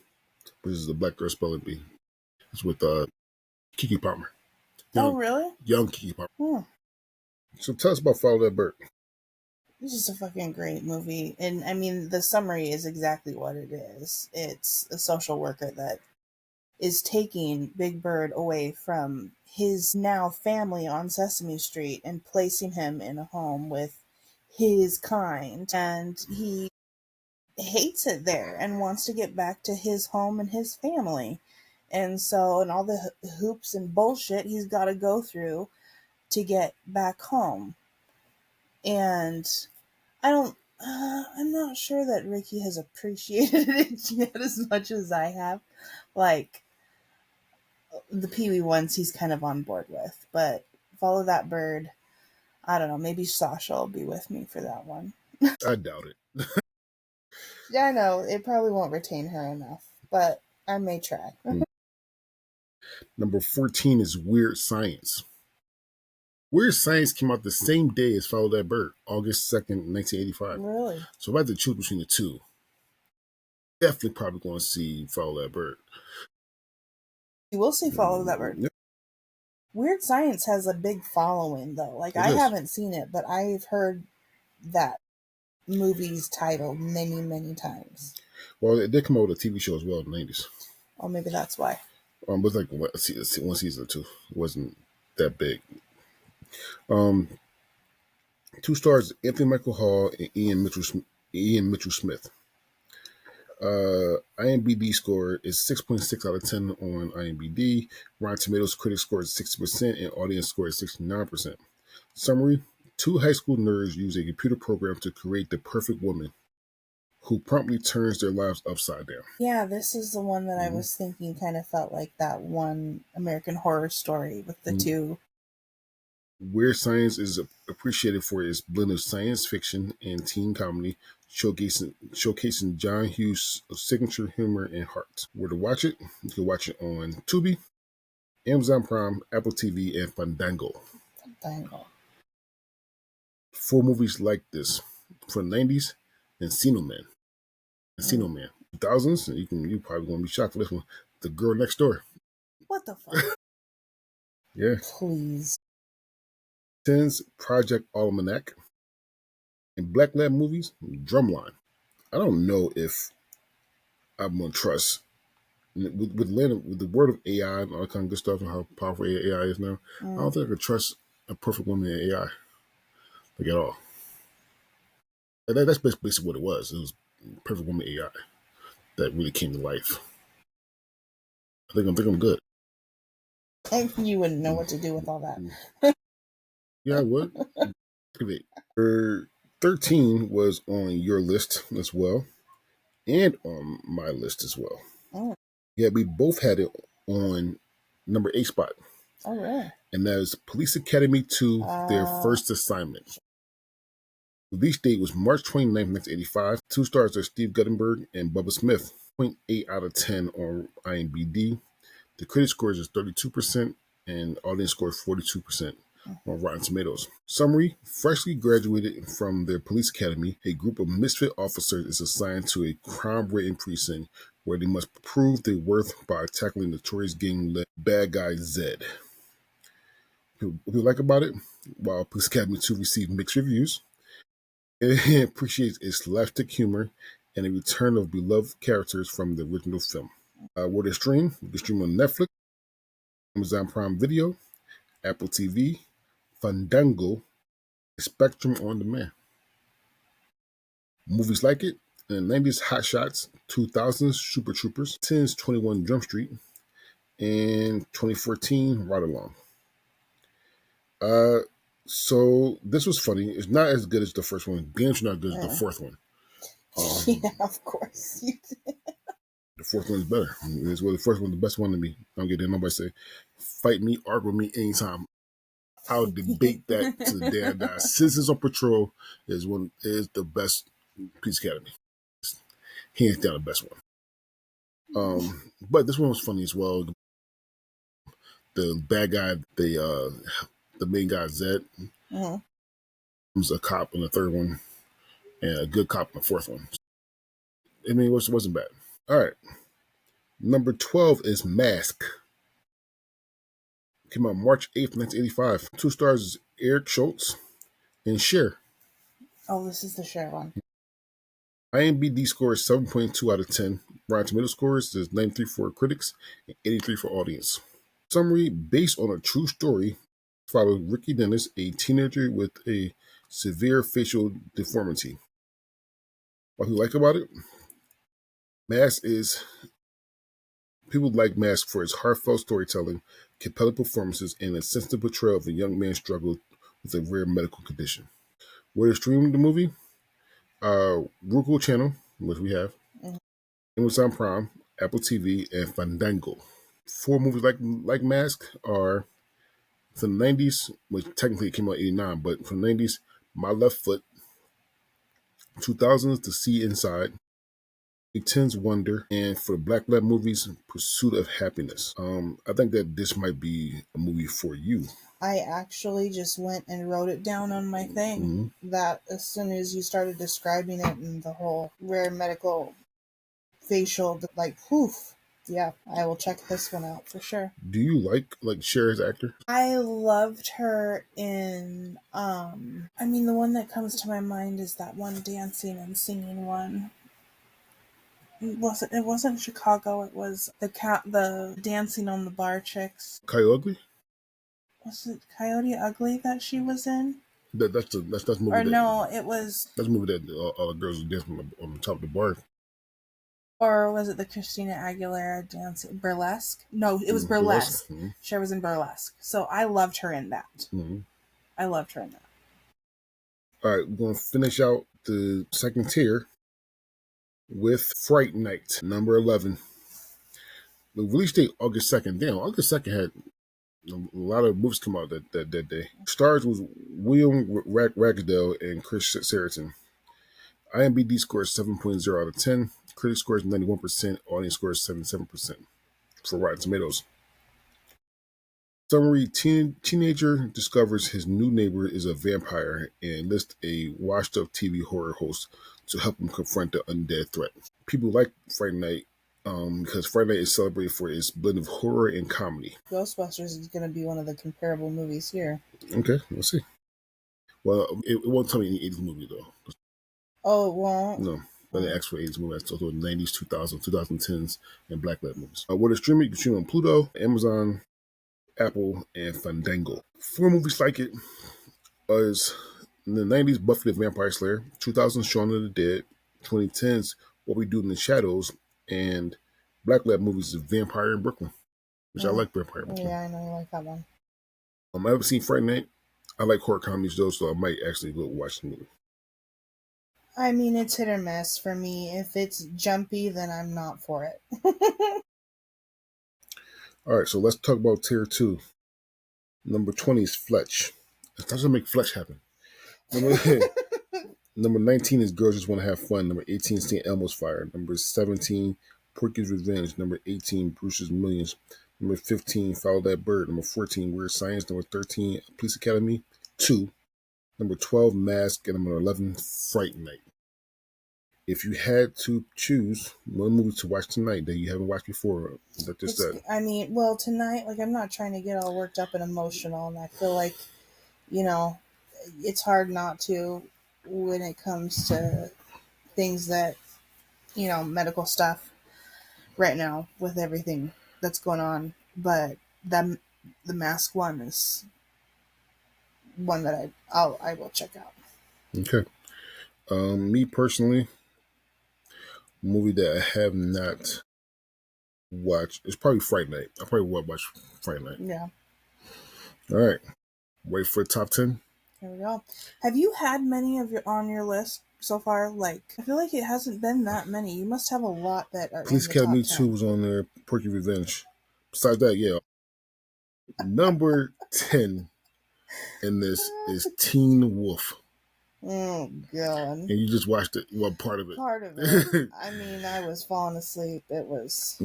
which is the Black Girl Spelling Bee. It's with Kiki Palmer. Oh, Young, really? young Kiki Palmer. Hmm. So tell us about Follow That Bird. This is a fucking great movie. And I mean, the summary is exactly what it is. It's a social worker that is taking Big Bird away from his now family on Sesame Street and placing him in a home with his kind. And he hates it there and wants to get back to his home and his family. And so, and all the hoops and bullshit he's got to go through to get back home. And I don't. I'm not sure that Ricky has appreciated it yet as much as I have. Like the Pee Wee ones, he's kind of on board with, but Follow That Bird. I don't know. Maybe Sasha will be with me for that one. I doubt it. Yeah, I know it probably won't retain her enough, but I may try. Number 14 is Weird Science. Weird Science came out the same day as Follow That Bird, August 2nd, 1985. Really, So if I had to choose between the two, definitely probably going to see Follow That Bird. you will see Follow That Bird. Yep, Weird Science has a big following, though. Like it I is. haven't seen it, but I've heard that movie's title many, many times. Well, it did come out with a TV show as well in the 90s. Or maybe that's why. It was like one season or two. It wasn't that big. Um, Two stars: Anthony Michael Hall and Ian Mitchell Smith. IMDb score is 6.6 out of 10 on IMDb. Rotten Tomatoes critic score is 60% and audience score is 69%. Summary: Two high school nerds use a computer program to create the perfect woman who promptly turns their lives upside down. Yeah, this is the one that I Mhm. was thinking kind of felt like that one American Horror Story with the Mhm. two. Weird Science is appreciated for its blend of science fiction and teen comedy, showcasing John Hughes' signature humor and heart. Where to watch it? You can watch it on Tubi, Amazon Prime, Apple TV, and Fandango. Fandango. 4 movies like this from the 90s: Encino Man. Encino Man. 2000s, you probably gonna be shocked for this one. The Girl Next Door. What the fuck? Yeah. Please. 10's Project Almanac. And Black Lab movies, Drumline. I don't know if I'm gonna trust with the word of AI and all that kind of good stuff and how powerful AI is now. I don't think I could trust a perfect woman in AI like at all. That's basically what it was. It was perfect woman AI that really came to life. I think I'm good. You wouldn't know what to do with all that. Yeah, I would. Number 13 was on your list as well, and on my list as well. Oh. Yeah, we both had it on number 8 spot. Oh, really? And that is Police Academy 2, Their First Assignment. Release date was March 29th, 1985. 2 stars are Steve Guttenberg and Bubba Smith. 0.8 out of 10 on IMDb. The critic score is 32% and audience score 42% on Rotten Tomatoes. Summary: freshly graduated from their police academy, a group of misfit officers is assigned to a crime-ridden precinct where they must prove their worth by tackling notorious gang-led bad guy Zed. What we like about it, while Police Academy 2 received mixed reviews, it appreciates its slapstick humor and a return of beloved characters from the original film. Where to stream? You can stream on Netflix, Amazon Prime Video, Apple TV, Fandango, Spectrum on Demand. Movies like it: in the 90s, Hot Shots; 2000s, Super Troopers; 10's 21 Jump Street; and 2014, Ride Along. So this was funny. It's not as good as the first one. Game's not good as the fourth one. Yeah, of course. The fourth one is better. It's well, the first one the best one to me. Don't get there. Nobody say, fight me, argue with me anytime. I'll debate that to the day I die. Citizens on Patrol is the best Police Academy. Hands down the best one. But this one was funny as well. The bad guy, the main guy Zed, was a cop in the third one, and a good cop in the fourth one. I mean, it wasn't bad. All right. Number 12 is Mask. Came out March 8th, 1985. 2 stars is Eric Schultz and Cher. Oh, this is the Cher one. IMDb score is 7.2 out of 10. Rotten Tomato scores is 93 for critics and 83 for audience. Summary: based on a true story, follows Ricky Dennis, a teenager with a severe facial deformity. What you like about it? Mask is... People like Mask for its heartfelt storytelling, compelling performances, and a sensitive portrayal of a young man's struggle with a rare medical condition. Where to stream the movie? Roku channel, which we have, Amazon Prime, Apple TV, and Fandango. 4 movies like Mask are from the 90s, which technically came out in 89, but from the 90s, My Left Foot; 2000s, The Sea Inside; 10's Wonder; and for the Black Lab movies, Pursuit of Happiness. I think that this might be a movie for you. I actually just went and wrote it down on my thing. That as soon as you started describing it and the whole rare medical facial, like, poof. Yeah, I will check this one out for sure. Do you like Cher as an actor? I loved her in, I mean, the one that comes to my mind is that one dancing and singing one. It wasn't Chicago, it was the dancing on the bar chicks. Coyote Ugly? Was it Coyote Ugly that she was in? That's the movie. Or no, it was... That's a movie that all the girls were dancing on the top of the bar. Or was it the Christina Aguilera dancing Burlesque? No, it was Burlesque. Cher was in Burlesque. So I loved her in that. I loved her in that. All right, we're going to finish out the second tier with Fright Night, number 11. The release date, August 2nd. Damn, August 2nd had A lot of movies come out that day. Stars was William Ragsdale and Chris Sarandon. IMDb scores 7.0 out of 10. Critic scores 91%. Audience scores 77% for Rotten Tomatoes. Summary: teenager discovers his new neighbor is a vampire and enlists a washed-up TV horror host to help him confront the undead threat. People like Fright Night because Fright Night is celebrated for its blend of horror and comedy. Ghostbusters is going to be one of the comparable movies here. Okay, let's see. Well, it won't tell me any 80s movie, though. Oh, it won't? No. But the actual 80s movie, that's also 90s, 2000s, 2010s, and Black Lab movies. What is streaming? You can stream on Pluto, Amazon, Apple, and Fandango. 4 movies like it was in the 90s, Buffy the Vampire Slayer, 2000s, Shaun of the Dead, 2010s, What We Do in the Shadows, and Black Lab movies is Vampire in Brooklyn, which I like Vampire in Brooklyn. Yeah, I know you like that one. I haven't seen Fright Night. I like horror comedies though, so I might actually go watch the movie. I mean, it's hit or miss for me. If it's jumpy, then I'm not for it. All right, so let's talk about tier 2. Number 20 is Fletch. It doesn't make Fletch happen. Number 19 is Girls Just Want to Have Fun. Number 18 is St. Elmo's Fire. Number 17, Porky's Revenge. Number 18, Brewster's Millions. Number 15, Follow That Bird. Number 14, Weird Science. Number 13, Police Academy 2. Number 12, Mask. And number 11, Fright Night. If you had to choose one movie to watch tonight that you haven't watched before, that just that. I mean, well, tonight, like, I'm not trying to get all worked up and emotional, and I feel like, you know, it's hard not to when it comes to things that, you know, medical stuff right now with everything that's going on. But the Mask one is one that I will check out. Okay. Me personally, movie that I have not watched is probably Fright Night. I probably will watch Fright Night. Yeah. All right. Wait for top 10. Here we go. Have you had many of your on your list so far? Like, I feel like it hasn't been that many. You must have a lot that are. Police Academy 2 was on there. Porky Revenge. Besides that, yeah. Number 10 in this is Teen Wolf. Oh, God. And you just watched it. Well, part of it. Part of it. I mean, I was falling asleep. It was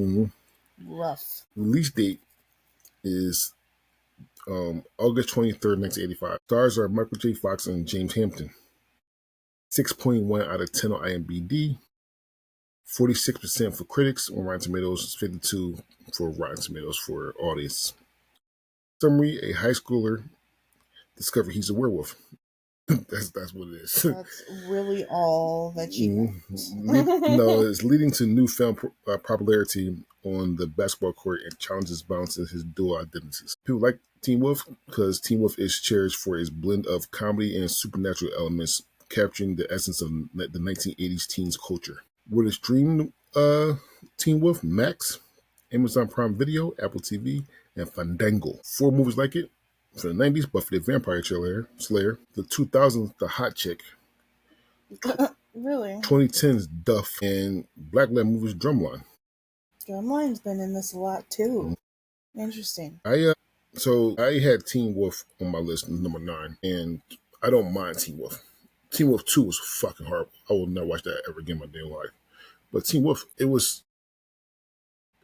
rough. Release date is August 23rd, 1985. Stars are Michael J. Fox and James Hampton. 6.1 out of 10 on IMDb. 46% for critics on Rotten Tomatoes. 52% for Rotten Tomatoes for audience. Summary: a high schooler discovers he's a werewolf. That's what it is. That's really all that you No, it's leading to newfound popularity on the basketball court and challenges balances his dual identities. People like Teen Wolf because Teen Wolf is cherished for its blend of comedy and supernatural elements, capturing the essence of the 1980s teens culture. With its streamed Teen Wolf, Max, Amazon Prime Video, Apple TV, and Fandango. 4 movies like it. For the 90s, Buffy the Vampire Slayer. The 2000s, The Hot Chick. Really? 2010s, Duff. And Black Lab movies, Drumline. Drumline's been in this a lot, too. Interesting. I had Teen Wolf on my list, number 9. And I don't mind Teen Wolf. Teen Wolf 2 was fucking horrible. I will never watch that ever again in my damn life. But Teen Wolf, it was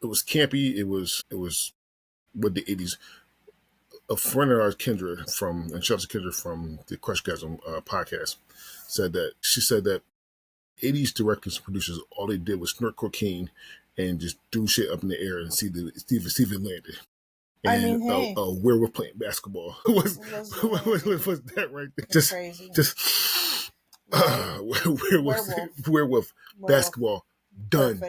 campy. It was with the 80s. A friend of ours, Kendra from the Crushgasm podcast, said that 80s directors and producers, all they did was snort cocaine and just do shit up in the air and see if it landed. And I mean, hey, a werewolf playing basketball was that right there? Just crazy. Just werewolf basketball done.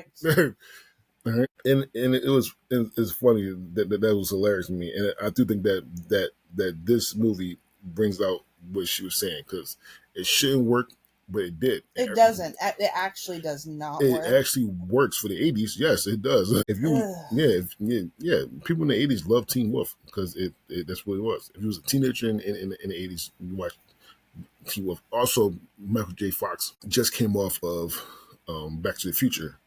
All right. And it's funny that was hilarious to me, and I do think that this movie brings out what she was saying, because it shouldn't work, but it did. It doesn't. It actually does not work. It actually works for the 80s. Yes, it does. If you people in the 80s love Teen Wolf because it that's what it was. If you was a teenager in the 80s, you watched Teen Wolf. Also, Michael J. Fox just came off of Back to the Future.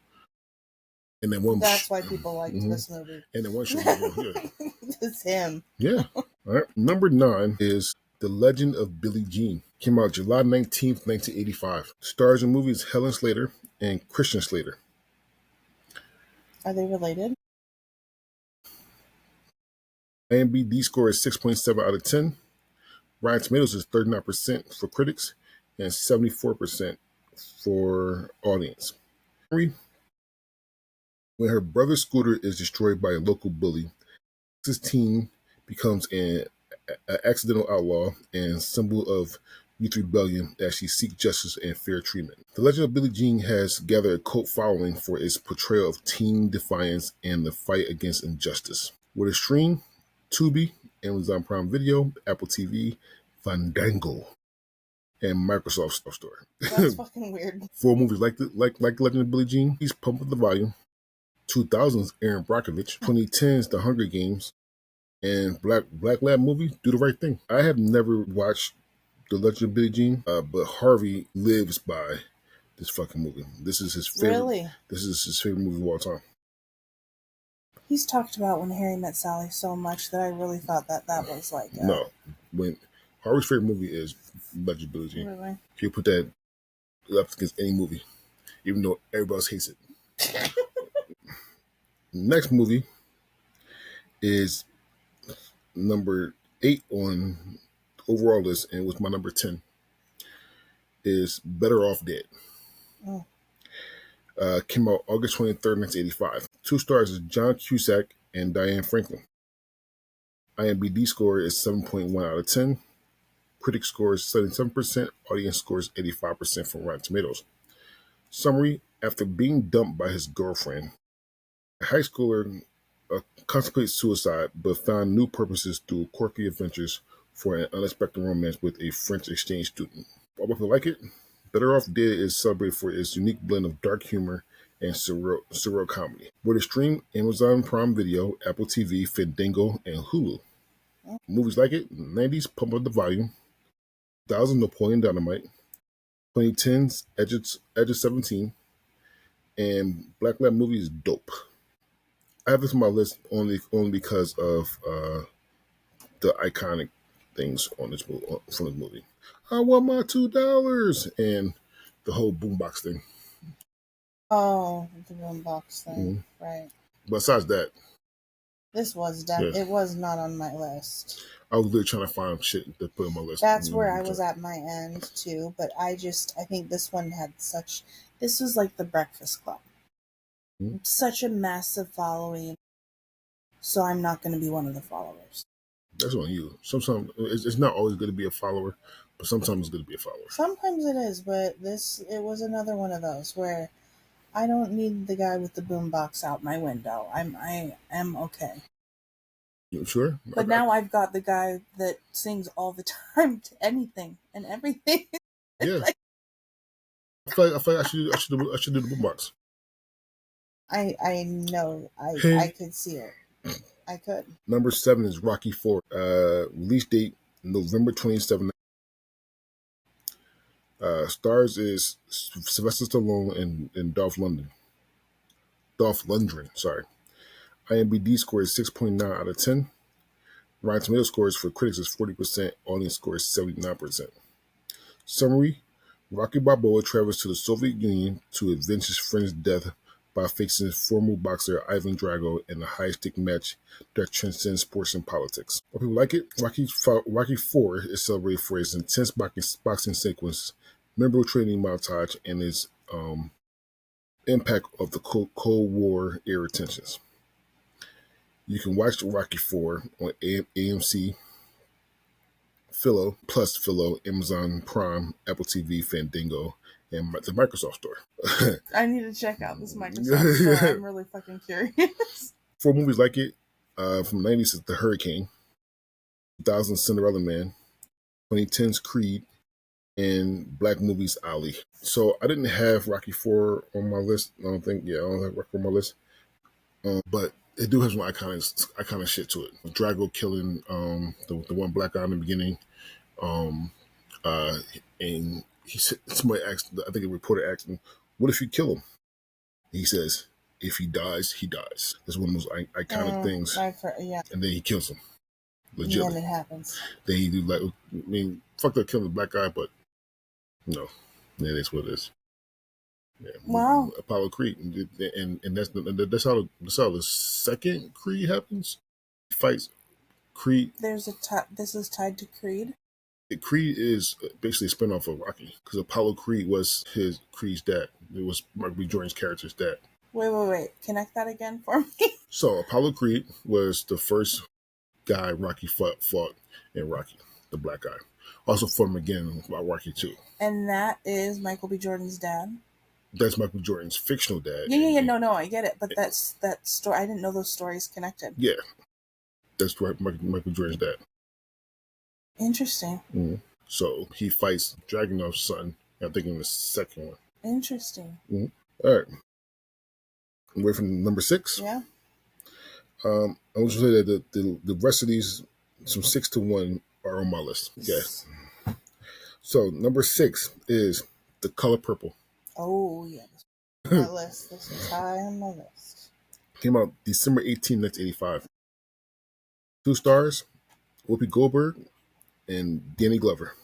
And then one. That's why people liked this movie. And then one show. Yeah. It's him. Yeah. All right. Number 9 is The Legend of Billie Jean. Came out July 19th, 1985. Stars in movies Helen Slater and Christian Slater. Are they related? IMDb score is 6.7 out of 10. Rotten Tomatoes is 39% for critics and 74% for audience. When her brother's scooter is destroyed by a local bully, this teen becomes an accidental outlaw and symbol of youth rebellion as she seeks justice and fair treatment. The Legend of Billie Jean has gathered a cult following for its portrayal of teen defiance and the fight against injustice. With a stream, Tubi, Amazon Prime Video, Apple TV, Fandango, and Microsoft Store. That's fucking weird. 4 movies like Legend of Billie Jean. He's Pump Up the Volume. 2000's Aaron Brockovich. 2010's The Hunger Games. And Black Lab movie, Do the Right Thing. I have never watched The Legend of Billie Jean, but Harvey lives by this fucking movie. This is his favorite. Really? This is his favorite movie of all time. He's talked about When Harry Met Sally so much that I really thought that was like no. When Harvey's favorite movie is Legend of Billie Jean. Really? He'll put that up against any movie, even though everybody else hates it. Next movie is number 8 on the overall list, and was my number 10, is Better Off Dead. Oh. Came out August 23rd, 1985. 2 stars is John Cusack and Diane Franklin. IMDb score is 7.1 out of 10. Critic score is 77%. Audience score is 85% from Rotten Tomatoes. Summary: after being dumped by his girlfriend, a high schooler contemplates suicide but found new purposes through quirky adventures for an unexpected romance with a French exchange student. All people like it. Better Off Dead is celebrated for its unique blend of dark humor and surreal comedy. Where to stream: Amazon Prime Video, Apple TV, Fandango, and Hulu. Movies like it: 90s Pump Up the Volume, 2000 Napoleon Dynamite, 2010's Edge of 17, and Black Lab movie is dope. I have this on my list only because of the iconic things on this movie, from the movie. I want my $2 and the whole boombox thing. Oh, the boombox thing, right? Besides that, this was done. Yeah. It was not on my list. I was literally trying to find shit to put on my list. That's where I was at my end too. But I think this one had such. This was like the Breakfast Club. Such a massive following, so I'm not going to be one of the followers. That's on you. Sometimes it's not always good to be a follower, but sometimes it's good to be a follower. Sometimes it is, but it was another one of those where I don't need the guy with the boombox out my window. I am okay. You sure? But now I've got the guy that sings all the time to anything and everything. Yeah. I feel like I should do the boombox. I know. I could see it. I could. Number 7 is Rocky IV. Release date November 27th. Stars is Sylvester Stallone and Dolph Lundgren. Sorry. IMDb score is 6.9 out of 10. Rotten Tomatoes scores for critics is 40%. Audience score is 79%. Summary: Rocky Balboa travels to the Soviet Union to avenge his friend's death by facing former boxer Ivan Drago in a high-stake match that transcends sports and politics. What people like it? Rocky IV is celebrated for its intense boxing sequence, memorable training montage, and its impact of the Cold War era tensions. You can watch Rocky IV on AMC, Philo, Amazon Prime, Apple TV, Fandango, and the Microsoft Store. I need to check out this Microsoft Store. I'm really fucking curious. 4 movies like it. From the 90s is The Hurricane, 2000 Cinderella Man, 2010's Creed, and Black Movies Ali. So I didn't have Rocky IV on my list. I don't have Rocky on my list. But it do have some iconic shit to it. Drago killing the one black guy in the beginning. And he said, somebody asked, I think a reporter asked him, "What if you kill him?" He says, If he dies, he dies. That's one of the most iconic things. Yeah. And then he kills him. And Legitly. then it happens. Then he do like, I mean, fuck that killing the black guy, but no, it is what it is. Yeah. Wow. Apollo Creed, and that's how the second Creed happens. He fights Creed. This is tied to Creed. Creed is basically a spinoff of Rocky because Apollo Creed was Creed's dad. It was Michael B. Jordan's character's dad. Wait. Connect that again for me. So Apollo Creed was the first guy Rocky fought in Rocky, the black guy. Also fought him again about Rocky 2. And that is Michael B. Jordan's dad? That's Michael B. Jordan's fictional dad. Yeah. No, I get it. But that's that story. I didn't know those stories connected. Yeah. That's right, Michael Jordan's dad. Interesting. Mm-hmm. So he fights Dragunov's son, I think in the second one. Interesting. Mm-hmm. All right. Away from number 6. Yeah. I want to say that the rest of these, from 6 to 1, are on my list. Yeah. So number 6 is The Color Purple. Oh, yeah. My list. This is high on my list. Came out December 18, 1985. 2 stars, Whoopi Goldberg and Danny Glover.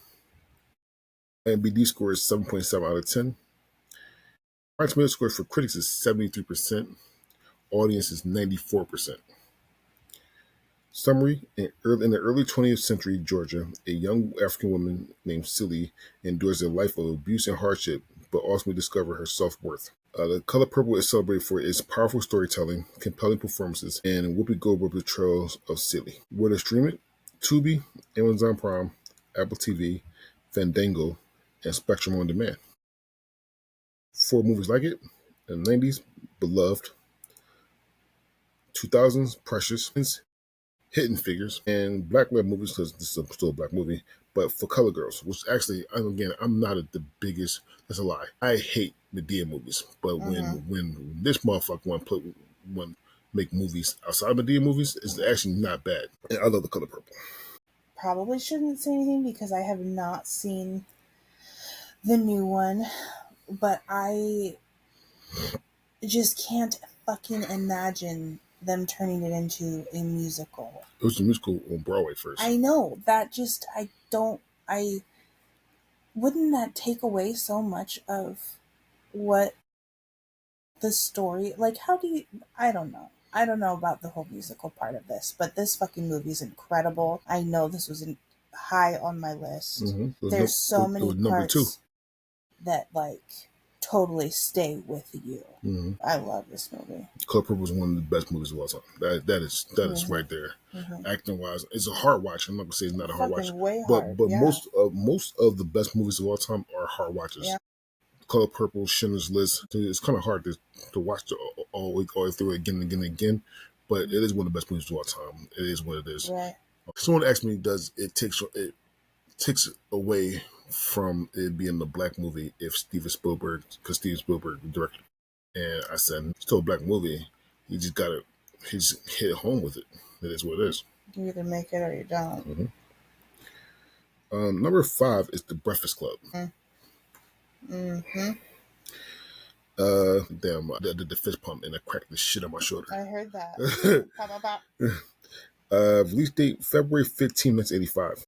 IMDb score is 7.7 out of 10. Rotten Tomatoes score for critics is 73%. Audience is 94%. Summary: in the early 20th century Georgia, a young African woman named Celie endures a life of abuse and hardship, but ultimately discovers her self-worth. The Color Purple is celebrated for its powerful storytelling, compelling performances, and Whoopi Goldberg portrayals of Celie. Where to stream it? Tubi, Amazon Prime, Apple TV, Fandango, and Spectrum On Demand. 4 movies like it: in the 90s, Beloved; 2000s, Precious; Hidden Figures; and black led movies, because this is still a black movie, but for color girls, which actually, again, I'm not the biggest. That's a lie. I hate Medea movies, but when this motherfucker want make movies outside of Medea movies, it's actually not bad. And I love The Color Purple. Probably shouldn't say anything because I have not seen the new one, but I just can't fucking imagine them turning it into a musical. It was a musical on Broadway first. I know. That just, wouldn't that take away so much of what the story, like, I don't know. I don't know about the whole musical part of this, but this fucking movie is incredible. I know this was high on my list. Mm-hmm. There's so many parts that, like, totally stay with you. Mm-hmm. I love this movie. Color Purple is one of the best movies of all time. That is right there. Mm-hmm. Acting wise, it's a hard watch. I'm not gonna say it's not a hard watch, but yeah. most of the best movies of all time are hard watches. Yeah. Color Purple, Schindler's List. It's kind of hard to watch all the way through again and again and again, but it is one of the best movies of all time. It is what it is. Right. Someone asked me, does it takes away from it being a black movie if Steven Spielberg directed it? And I said, it's still a black movie. He just hit home with it. It is what it is. You either make it or you don't. Mm-hmm. Number 5 is The Breakfast Club. Mm-hmm. Damn, I did the fist pump and I cracked the shit on my shoulder. I heard that. Release date February 15, 1985.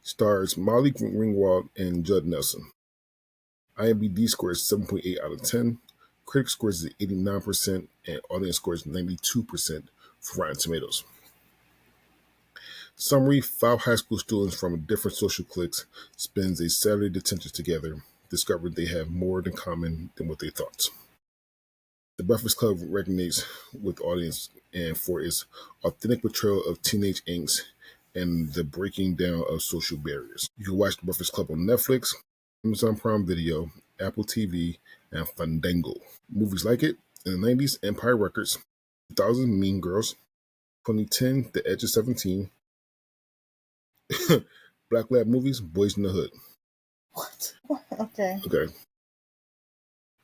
Stars Molly Ringwald and Judd Nelson. IMDb score is 7.8 out of 10. Critic scores is 89%, and audience scores 92% for Rotten Tomatoes. Summary: 5 high school students from different social cliques spends a Saturday detention together, discover they have more in common than what they thought. The Breakfast Club resonates with the audience and for its authentic portrayal of teenage angst and the breaking down of social barriers. You can watch The Breakfast Club on Netflix, Amazon Prime Video, Apple TV, and Fandango. Movies like it: in the 90s, Empire Records; 2000, Mean Girls; 2010, The Edge of 17. Black Lab Movies, Boys in the Hood. What? Okay.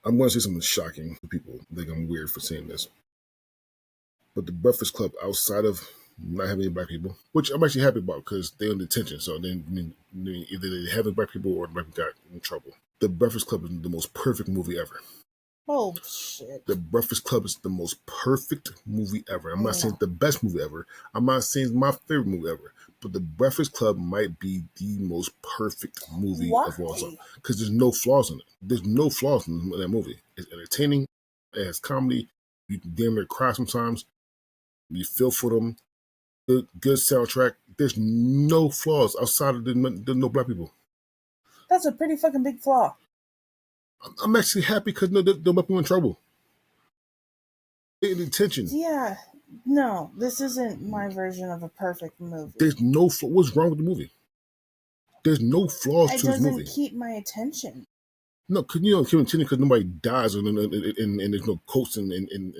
I'm going to say something shocking to people. Think I'm weird for saying this. But The Breakfast Club, outside of not having any black people, which I'm actually happy about because they're in detention, so then either they have the black people or the black people got in trouble. The Breakfast Club is the most perfect movie ever. Oh shit. The Breakfast Club is the most perfect movie ever. I'm not saying No. it's the best movie ever. I'm not saying it's my favorite movie ever. But The Breakfast Club might be the most perfect movie Why? of all time. Because there's no flaws in it. There's no flaws in that movie. It's entertaining. It has comedy. You can damn near cry sometimes. You feel for them. Good soundtrack. There's no flaws outside of the no black people. That's a pretty fucking big flaw. I'm actually happy because no black people in trouble. Getting attention. Yeah. No, this isn't my version of a perfect movie. There's no what's wrong with the movie? There's no flaws to this movie. It doesn't keep my attention. No, because you don't keep attention because nobody dies and there's no quotes and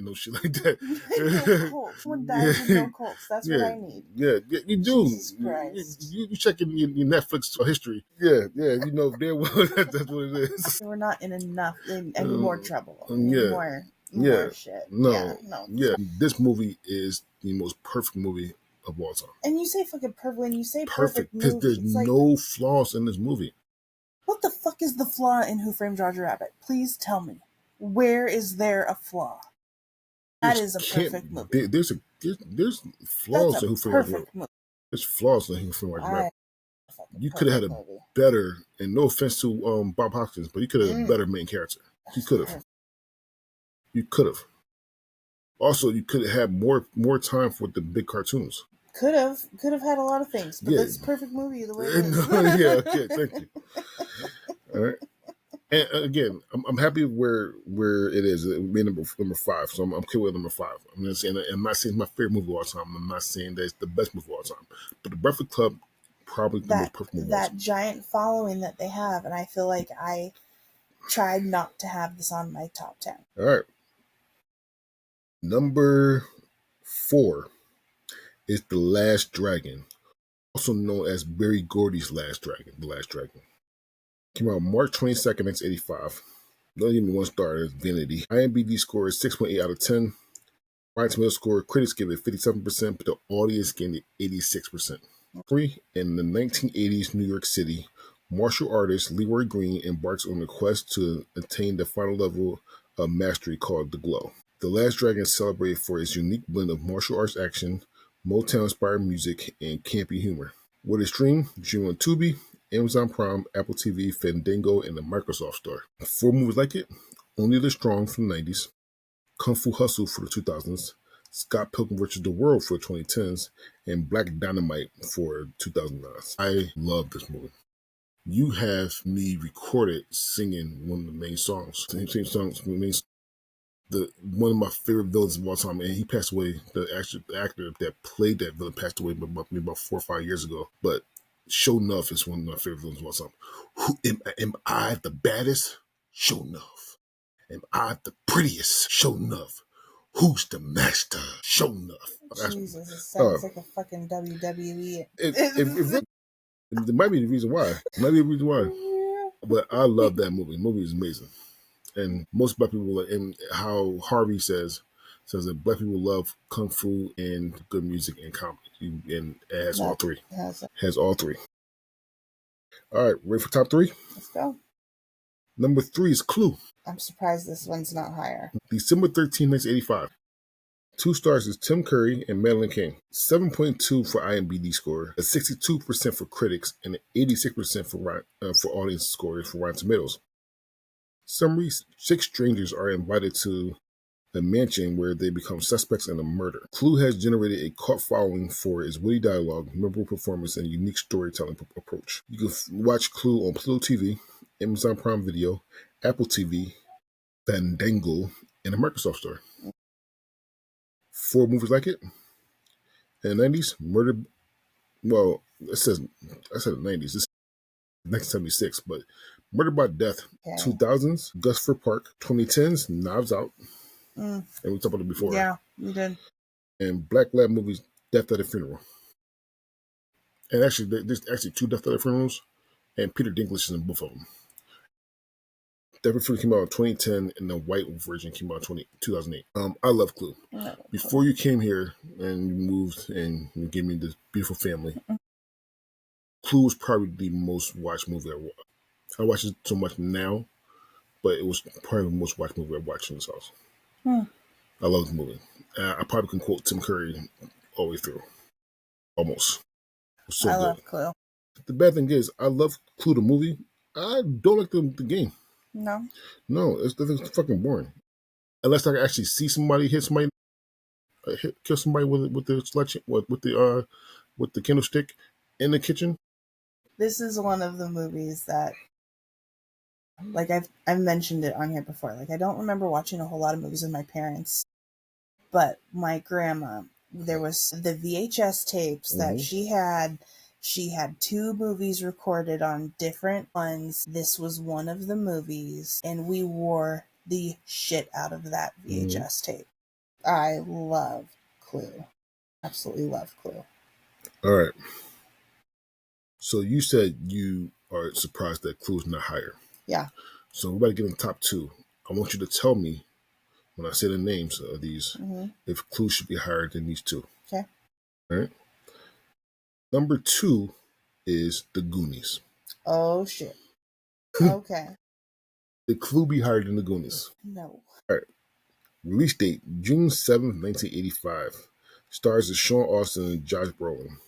no shit like that. No quotes. Someone dies with no quotes. That's what I need. Yeah, you do. Jesus Christ. You check in your Netflix history. Yeah, you know damn well that's what it is. We're not in any more trouble. Yeah. More shit. No. Yeah. This movie is the most perfect movie of all time. And you say fucking perfect when you say perfect movie. Because there's no flaws in this movie. What the fuck is the flaw in Who Framed Roger Rabbit? Please tell me. Where is there a flaw? That is a perfect movie. There's flaws in Who Framed Roger Rabbit. There's flaws in Who Framed Roger Rabbit. You could have had a better, and no offense to Bob Hoskins, but you could have had a better main character. You could have. You could have. Also, you could have had more time for the big cartoons. Could have had a lot of things, but that's a perfect movie the way it is. Yeah, okay, thank you. All right, and again, I'm happy where it is. It made number 5, so I'm okay with number 5. I'm not saying it's my favorite movie of all time. I'm not saying that it's the best movie of all time, but The Breakfast Club probably the most perfect movie of all time. That giant following that they have, and I feel like I tried not to have this on my top 10. All right, number 4 is The Last Dragon, also known as Barry Gordy's Last Dragon. The Last Dragon came out March 22nd, 1985. Don't give me 1 star. It's Vanity. IMDb score is 6.8 out of 10. Rotten Tomatoes score, critics give it 57%, but the audience gave it 86%. 3. In the 1980s New York City, martial artist Leroy Green embarks on a quest to attain the final level of mastery called the Glow. The Last Dragon is celebrated for its unique blend of martial arts action, Motown-inspired music, and campy humor. With a stream, on Tubi, Amazon Prime, Apple TV, Fandango, and the Microsoft Store. 4 movies like it: Only the Strong from the 90s, Kung Fu Hustle for the 2000s, Scott Pilgrim vs. the World for the 2010s, and Black Dynamite for 2009. I love this movie. You have me recorded singing one of the main songs. One of my favorite villains of all time, and he passed away. The actor that played that villain passed away about 4 or 5 years ago. But Show Enough is one of my favorite villains of all time. Am I the baddest? Show Enough. Am I the prettiest? Show Enough. Who's the master? Show Enough. Jesus, it sounds like a fucking WWE. It might be the reason why. But I love that movie. The movie is amazing. And most black people, and how Harvey says that black people love kung fu and good music and comedy, and it has all three. Has all three. All right, ready for top 3? Let's go. Number 3 is Clue. I'm surprised this one's not higher. December 13, 1985. 2 stars is Tim Curry and Madeline King. 7.2 for IMDb score, a 62% for critics, and an 86% for audience scores for Rotten Tomatoes. Summary: 6 strangers are invited to a mansion where they become suspects in a murder. Clue has generated a cult following for its witty dialogue, memorable performance, and unique storytelling approach. You can watch Clue on Pluto TV, Amazon Prime Video, Apple TV, Fandango, and the Microsoft Store. 4 movies like it. In the 90s, Murder... Well, I said the 90s. This is 1976, but Murder by Death, 2000s, Gosford Park, 2010s, Knives Out, and we talked about it before. Yeah, we did. And Black Lab movies, Death at a Funeral. And actually, there's 2 Death at a Funerals, and Peter Dinklage is in both of them. Death at a Funeral came out in 2010, and the white version came out in 2008. I love Clue. Before you came here and you moved and you gave me this beautiful family, Clue was probably the most watched movie I watched. I watch it so much now, but it was probably the most watched movie I watched in this house. Hmm. I love the movie. I probably can quote Tim Curry all the way through, almost. It's so I good. love Clue. The bad thing is, I love Clue the movie. I don't like the game. No. No, it's fucking boring. Unless I can actually see somebody hit somebody, kill somebody with the sledge with the candlestick in the kitchen. This is one of the movies that, like, I've mentioned it on here before. Like, I don't remember watching a whole lot of movies with my parents, but my grandma, there was the VHS tapes that Mhm. she had. She had two movies recorded on different ones. This was one of the movies, and we wore the shit out of that VHS tape. I love Clue. Absolutely love Clue. All right. So you said you are surprised that Clue's not higher. Yeah. So we're about to get in the top two. I want you to tell me when I say the names of these if Clue should be higher than these two. Okay. All right. Number two is the Goonies. Oh, shit. Okay. The Clue be higher than the Goonies. No. All right. Release date June 7th, 1985. Stars as Sean Austin and Josh Brolin.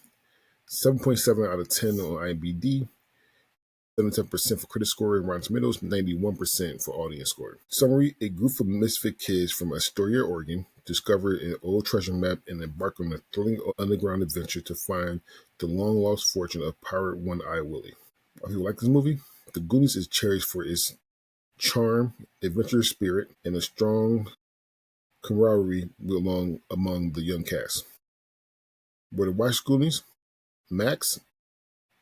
7.7 out of 10 on IMDb. 77% for critic score and Rotten Tomatoes, 91% for audience score. Summary: a group of misfit kids from Astoria, Oregon, discover an old treasure map and embark on a thrilling underground adventure to find the long lost fortune of pirate One Eye Willie. If you like this movie, The Goonies is cherished for its charm, adventurous spirit, and a strong camaraderie among the young cast. Where to watch Goonies? Max,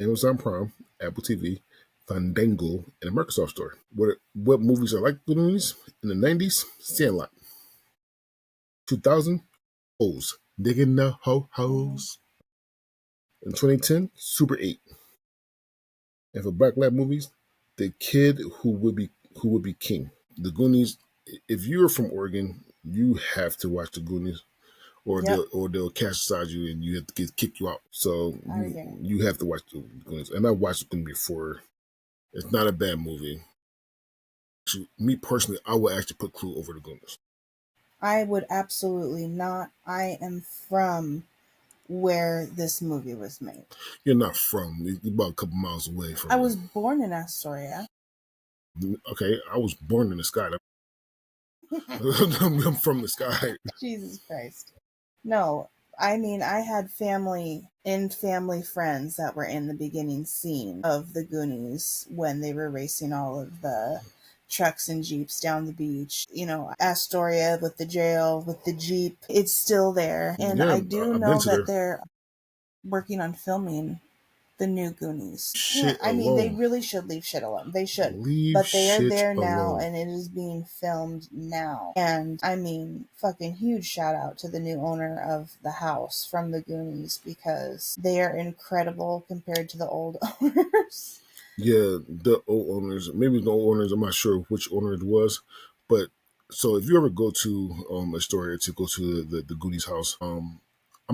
Amazon Prime, Apple TV, Fandango, and a Microsoft Store. What movies are like the Goonies? In the 90s, Sandlot. 2000, Hoes. Digging the Ho-Hos. In 2010, Super 8. And for Black Lab movies, The Kid Who Would Be King. The Goonies, if you're from Oregon, you have to watch The Goonies. Or Yep. they'll cast aside you and you have to kick you out. So you have to watch the Goonies. And I watched them before. It's not a bad movie. Actually, me personally, I would actually put Clue over the Goonies. I would absolutely not. I am from where this movie was made. You're not from. You're about a couple miles away from. I was born in Astoria. Okay, I was born in the sky. I'm from the sky. Jesus Christ. No, I mean, I had family friends that were in the beginning scene of the Goonies when they were racing all of the trucks and jeeps down the beach. You know, Astoria with the jail, with the jeep, it's still there. And Yeah, I do I've know been to that there. they're working on filming the new Goonies. Shit I mean, they alone. really should leave shit alone. They should. Leave But they are shit there now, alone. and it is being filmed now. And I mean, fucking huge shout out to the new owner of the house from the Goonies, because they are incredible compared to the old owners. Yeah, the old owners, maybe the old owners, I'm not sure which owner it was, but so if you ever go to Astoria to go to the Goonies house, I'm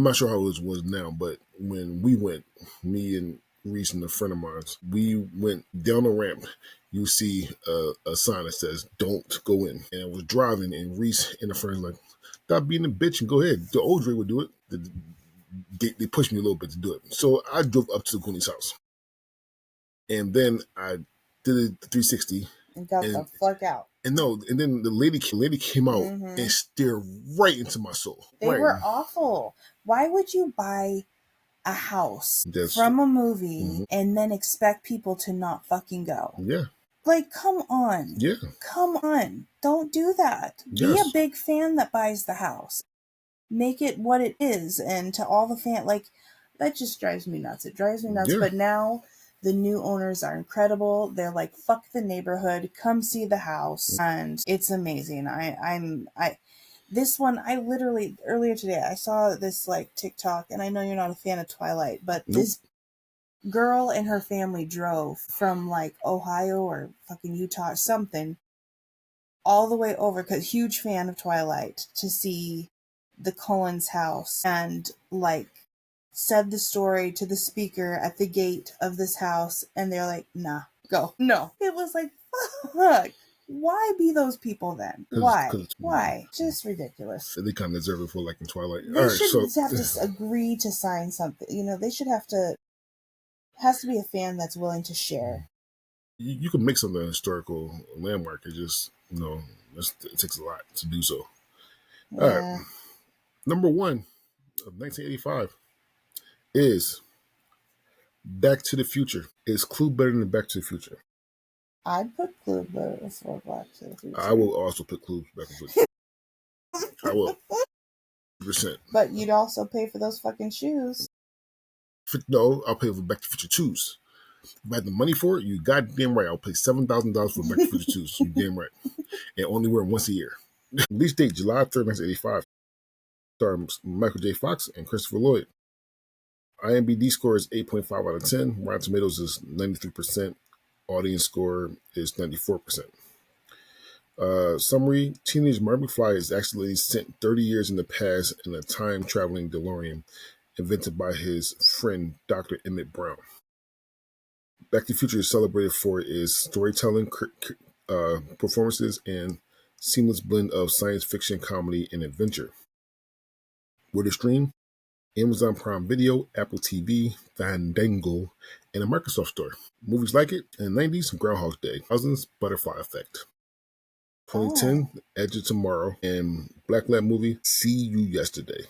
not sure how it was now, but when we went, me and Reese and a friend of mine, we went down the ramp. You see a sign that says "Don't go in," and I was driving, and Reese and a friend was like, "Stop being a bitch and go ahead." The old Dre would do it. They pushed me a little bit to do it, so I drove up to the Goonies house. And then I did the 360 And got the fuck out. And then the lady came out and stared right into my soul. They right. were awful. Why would you buy a house from a movie and then expect people to not fucking go? Yeah. Like, come on. Yeah. Come on. Don't do that. Be Yes. a big fan that buys the house. Make it what it is. And to all the like, that just drives me nuts. It drives me nuts. Yeah. But now the new owners are incredible. They're like, fuck the neighborhood. Come see the house. And it's amazing. This one, I literally, earlier today, I saw this like TikTok, and I know you're not a fan of Twilight, but this girl and her family drove from like Ohio or fucking Utah or something all the way over, because huge fan of Twilight, to see the Cullens house, and like said the story to the speaker at the gate of this house, and they're like, nah, go. No. It was like, fuck. Why be those people then? Cause Why? Just ridiculous. they kind of deserve it for like in Twilight. They All right, should so have to agree to sign something. They should have to. Has to be a fan that's willing to share. you can make something a historical landmark. It just it takes a lot to do so. All right, Yeah. number one of 1985 is Back to the Future. Is Clue better than Back to the Future? I'd put Clue before Back to the Future. I will also put Clue Back to the Future. I will. %. But you'd also pay for those fucking shoes. No, I'll pay for Back to the Future 2s. If I had the money for it, you goddamn right. I'll pay $7,000 for Back to the Future 2s. You damn right. And only wear them once a year. Release date July 3rd, 1985. Stars Michael J. Fox and Christopher Lloyd. IMDb score is 8.5 out of 10. Rotten Tomatoes is 93%. Audience score is 94%. Summary: Teenage Marty McFly is actually sent 30 years in the past in a time-traveling DeLorean invented by his friend Dr. Emmett Brown. Back to the Future is celebrated for its storytelling, performances, and seamless blend of science fiction, comedy, and adventure. Where to stream? Amazon Prime Video, Apple TV, Fandango, and a Microsoft Store. Movies like it: in the 90s, Groundhog Day, Cousins, Butterfly Effect. 2010, Edge of Tomorrow, and Black Lab movie, See You Yesterday.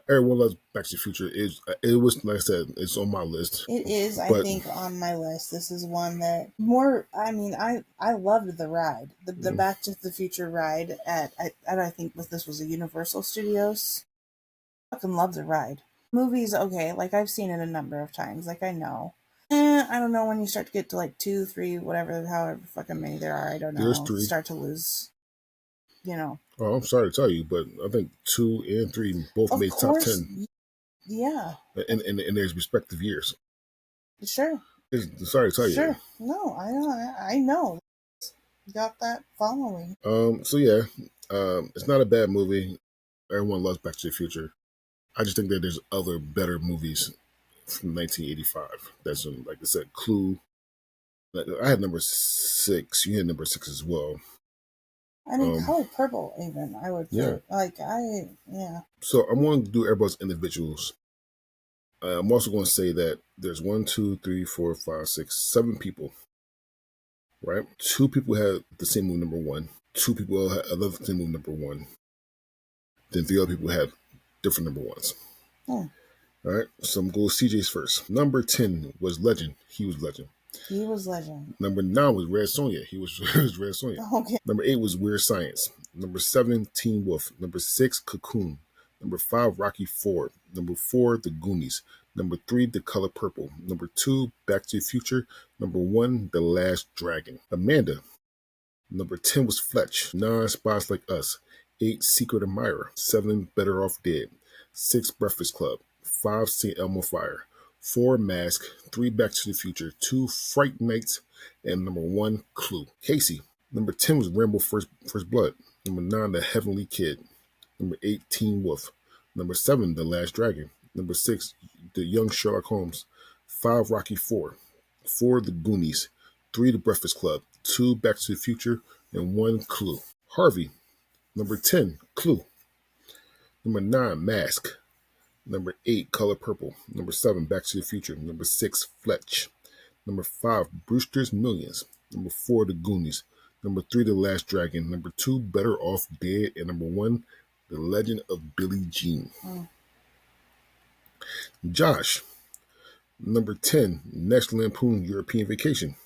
Everyone loves Back to the Future. It was, like I said, it's on my list. It is, I think, on my list. This is one that I loved the ride, the Back to the Future ride I think this was a Universal Studios. I fucking love the ride. Movies, okay, like I've seen it a number of times, like I know. I don't know, when you start to get to like 2, 3, whatever, however fucking many there are, I don't know. There's 3. Start to lose, Oh, I'm sorry to tell you, but I think 2 and 3 both made top 10. Yeah. In their respective years. Sure. Sorry to tell you. Sure. No, I know. Got that following. So yeah, it's not a bad movie. Everyone loves Back to the Future. I just think that there's other better movies from 1985. That's like I said, Clue. I had number 6. You had number 6 as well. I mean, Color Purple, even I would put. Yeah. So I'm going to do everybody's individuals. I'm also going to say that there's 1, 2, 3, 4, 5, 6, 7 people. Right? 2 people had the same movie number 1. 2 people had another same movie number 1. Then 3 other people had different number 1s. All right, so I'm going to go CJ's first. Number 10 was Legend. He was Legend. He was Legend. Number 9 was Red Sonja. He was Red Sonja. Okay. Number 8 was Weird Science. Number 7, Teen Wolf. Number 6, Cocoon. Number 5, Rocky 4. Number 4, The Goonies. Number 3, The Color Purple. Number 2, Back to the Future. Number 1, The Last Dragon. Amanda. Number 10 was Fletch. 9, Spies Like Us. 8, Secret Admirer. 7, Better Off Dead. 6, Breakfast Club. 5, St. Elmo Fire. 4, Mask. 3, Back to the Future. 2, Fright Night. And number 1, Clue. Casey. Number 10 was Rambo First Blood. Number 9, The Heavenly Kid. Number 8, Teen Wolf. Number 7, The Last Dragon. Number 6, The Young Sherlock Holmes. 5, Rocky 4. 4, The Goonies. 3, The Breakfast Club. 2, Back to the Future. And 1, Clue. Harvey. Number 10, Clue. Number 9, Mask. Number 8, Color Purple. Number 7, Back to the Future. Number 6, Fletch. Number 5, Brewster's Millions. Number 4, The Goonies. Number 3, The Last Dragon. Number 2, Better Off Dead. And number 1, The Legend of Billie Jean. Josh. Number 10, National Lampoon European Vacation.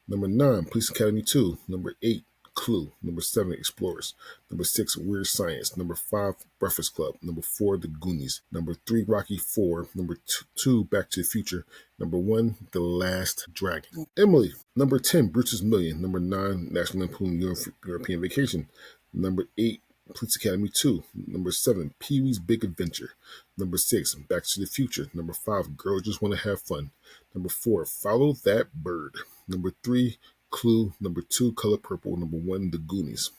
Number 9, Police Academy 2. Number 8, Clue. Number 7, Explorers. Number 6, Weird Science. Number 5, Breakfast Club. Number 4, The Goonies. Number 3, Rocky 4. Number 2, Back to the Future. Number 1, The Last Dragon. Emily. Number 10, Brewster's Million. Number 9, National Lampoon European Vacation. Number 8, Police Academy 2. Number 7, Pee-wee's Big Adventure. Number 6, Back to the Future. Number 5, Girls Just Want to Have Fun. Number 4, Follow That Bird. Number 3, Clue. Number 2, Color Purple. Number 1, The Goonies.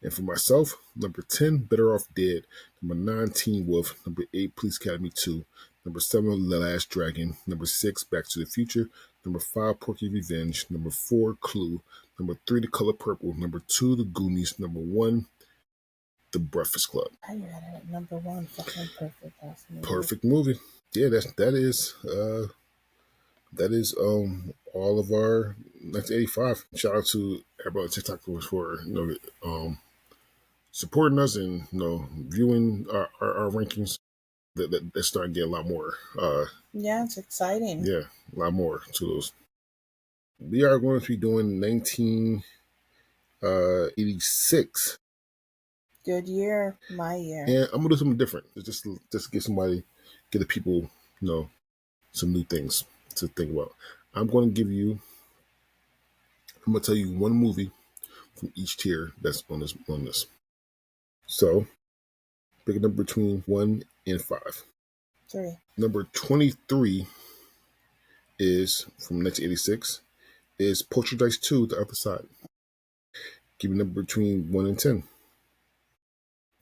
And for myself, number 10, Better Off Dead. Number 9, Teen Wolf. Number 8, Police Academy 2. Number 7, The Last Dragon. Number 6, Back to the Future. Number 5, Porky Revenge. Number 4, Clue. Number 3, The Color Purple. Number 2, The Goonies. Number 1, The Breakfast Club. I read it at number 1. Fucking perfect ass movie. Perfect movie. Yeah, that is all of our 1985. Shout out to everybody on TikTok for supporting us and viewing our rankings. That's starting to get a lot more. Yeah, it's exciting. Yeah, a lot more to those. We are going to be doing 1986. Good year, my year. And I'm gonna do something different. Just get the people, some new things to think about. I'm gonna tell you one movie from each tier that's on this. So pick a number between 1 and 5. 3. Number 23 is from 1986 is Poltergeist 2, The Other Side. Give me a number between 1 and 10.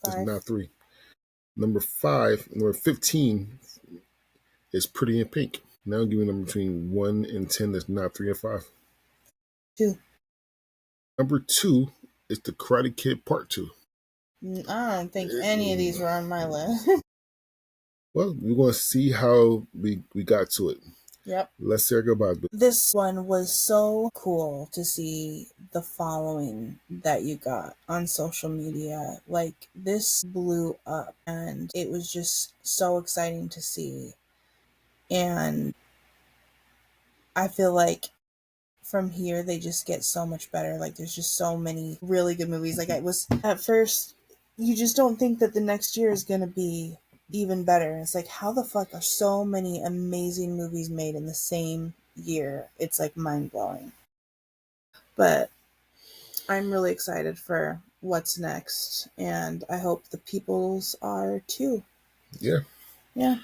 It's 5. not 3. Number 15 is Pretty in Pink. Now give me a number between 1 and 10 that's not 3 and 5. 2. Number 2 is The Karate Kid Part 2. I don't think any of these were on my list. Well, we're going to see how we got to it. Yep. Let's say our goodbyes. This one was so cool to see the following that you got on social media. Like, this blew up, and it was just so exciting to see. And I feel like from here, they just get so much better. Like, there's just so many really good movies. Like, at first, you just don't think that the next year is going to be even better. It's like, how the fuck are so many amazing movies made in the same year? It's like mind-blowing. But I'm really excited for what's next, and I hope the peoples are too. Yeah. If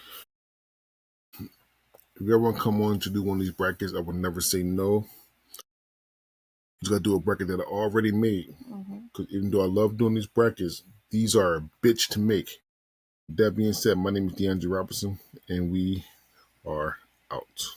everyone come on to do one of these brackets, I would never say no. Just gotta do a bracket that I already made. Because even though I love doing these brackets, these are a bitch to make. That being said, my name is Deandra Robertson, and we are out.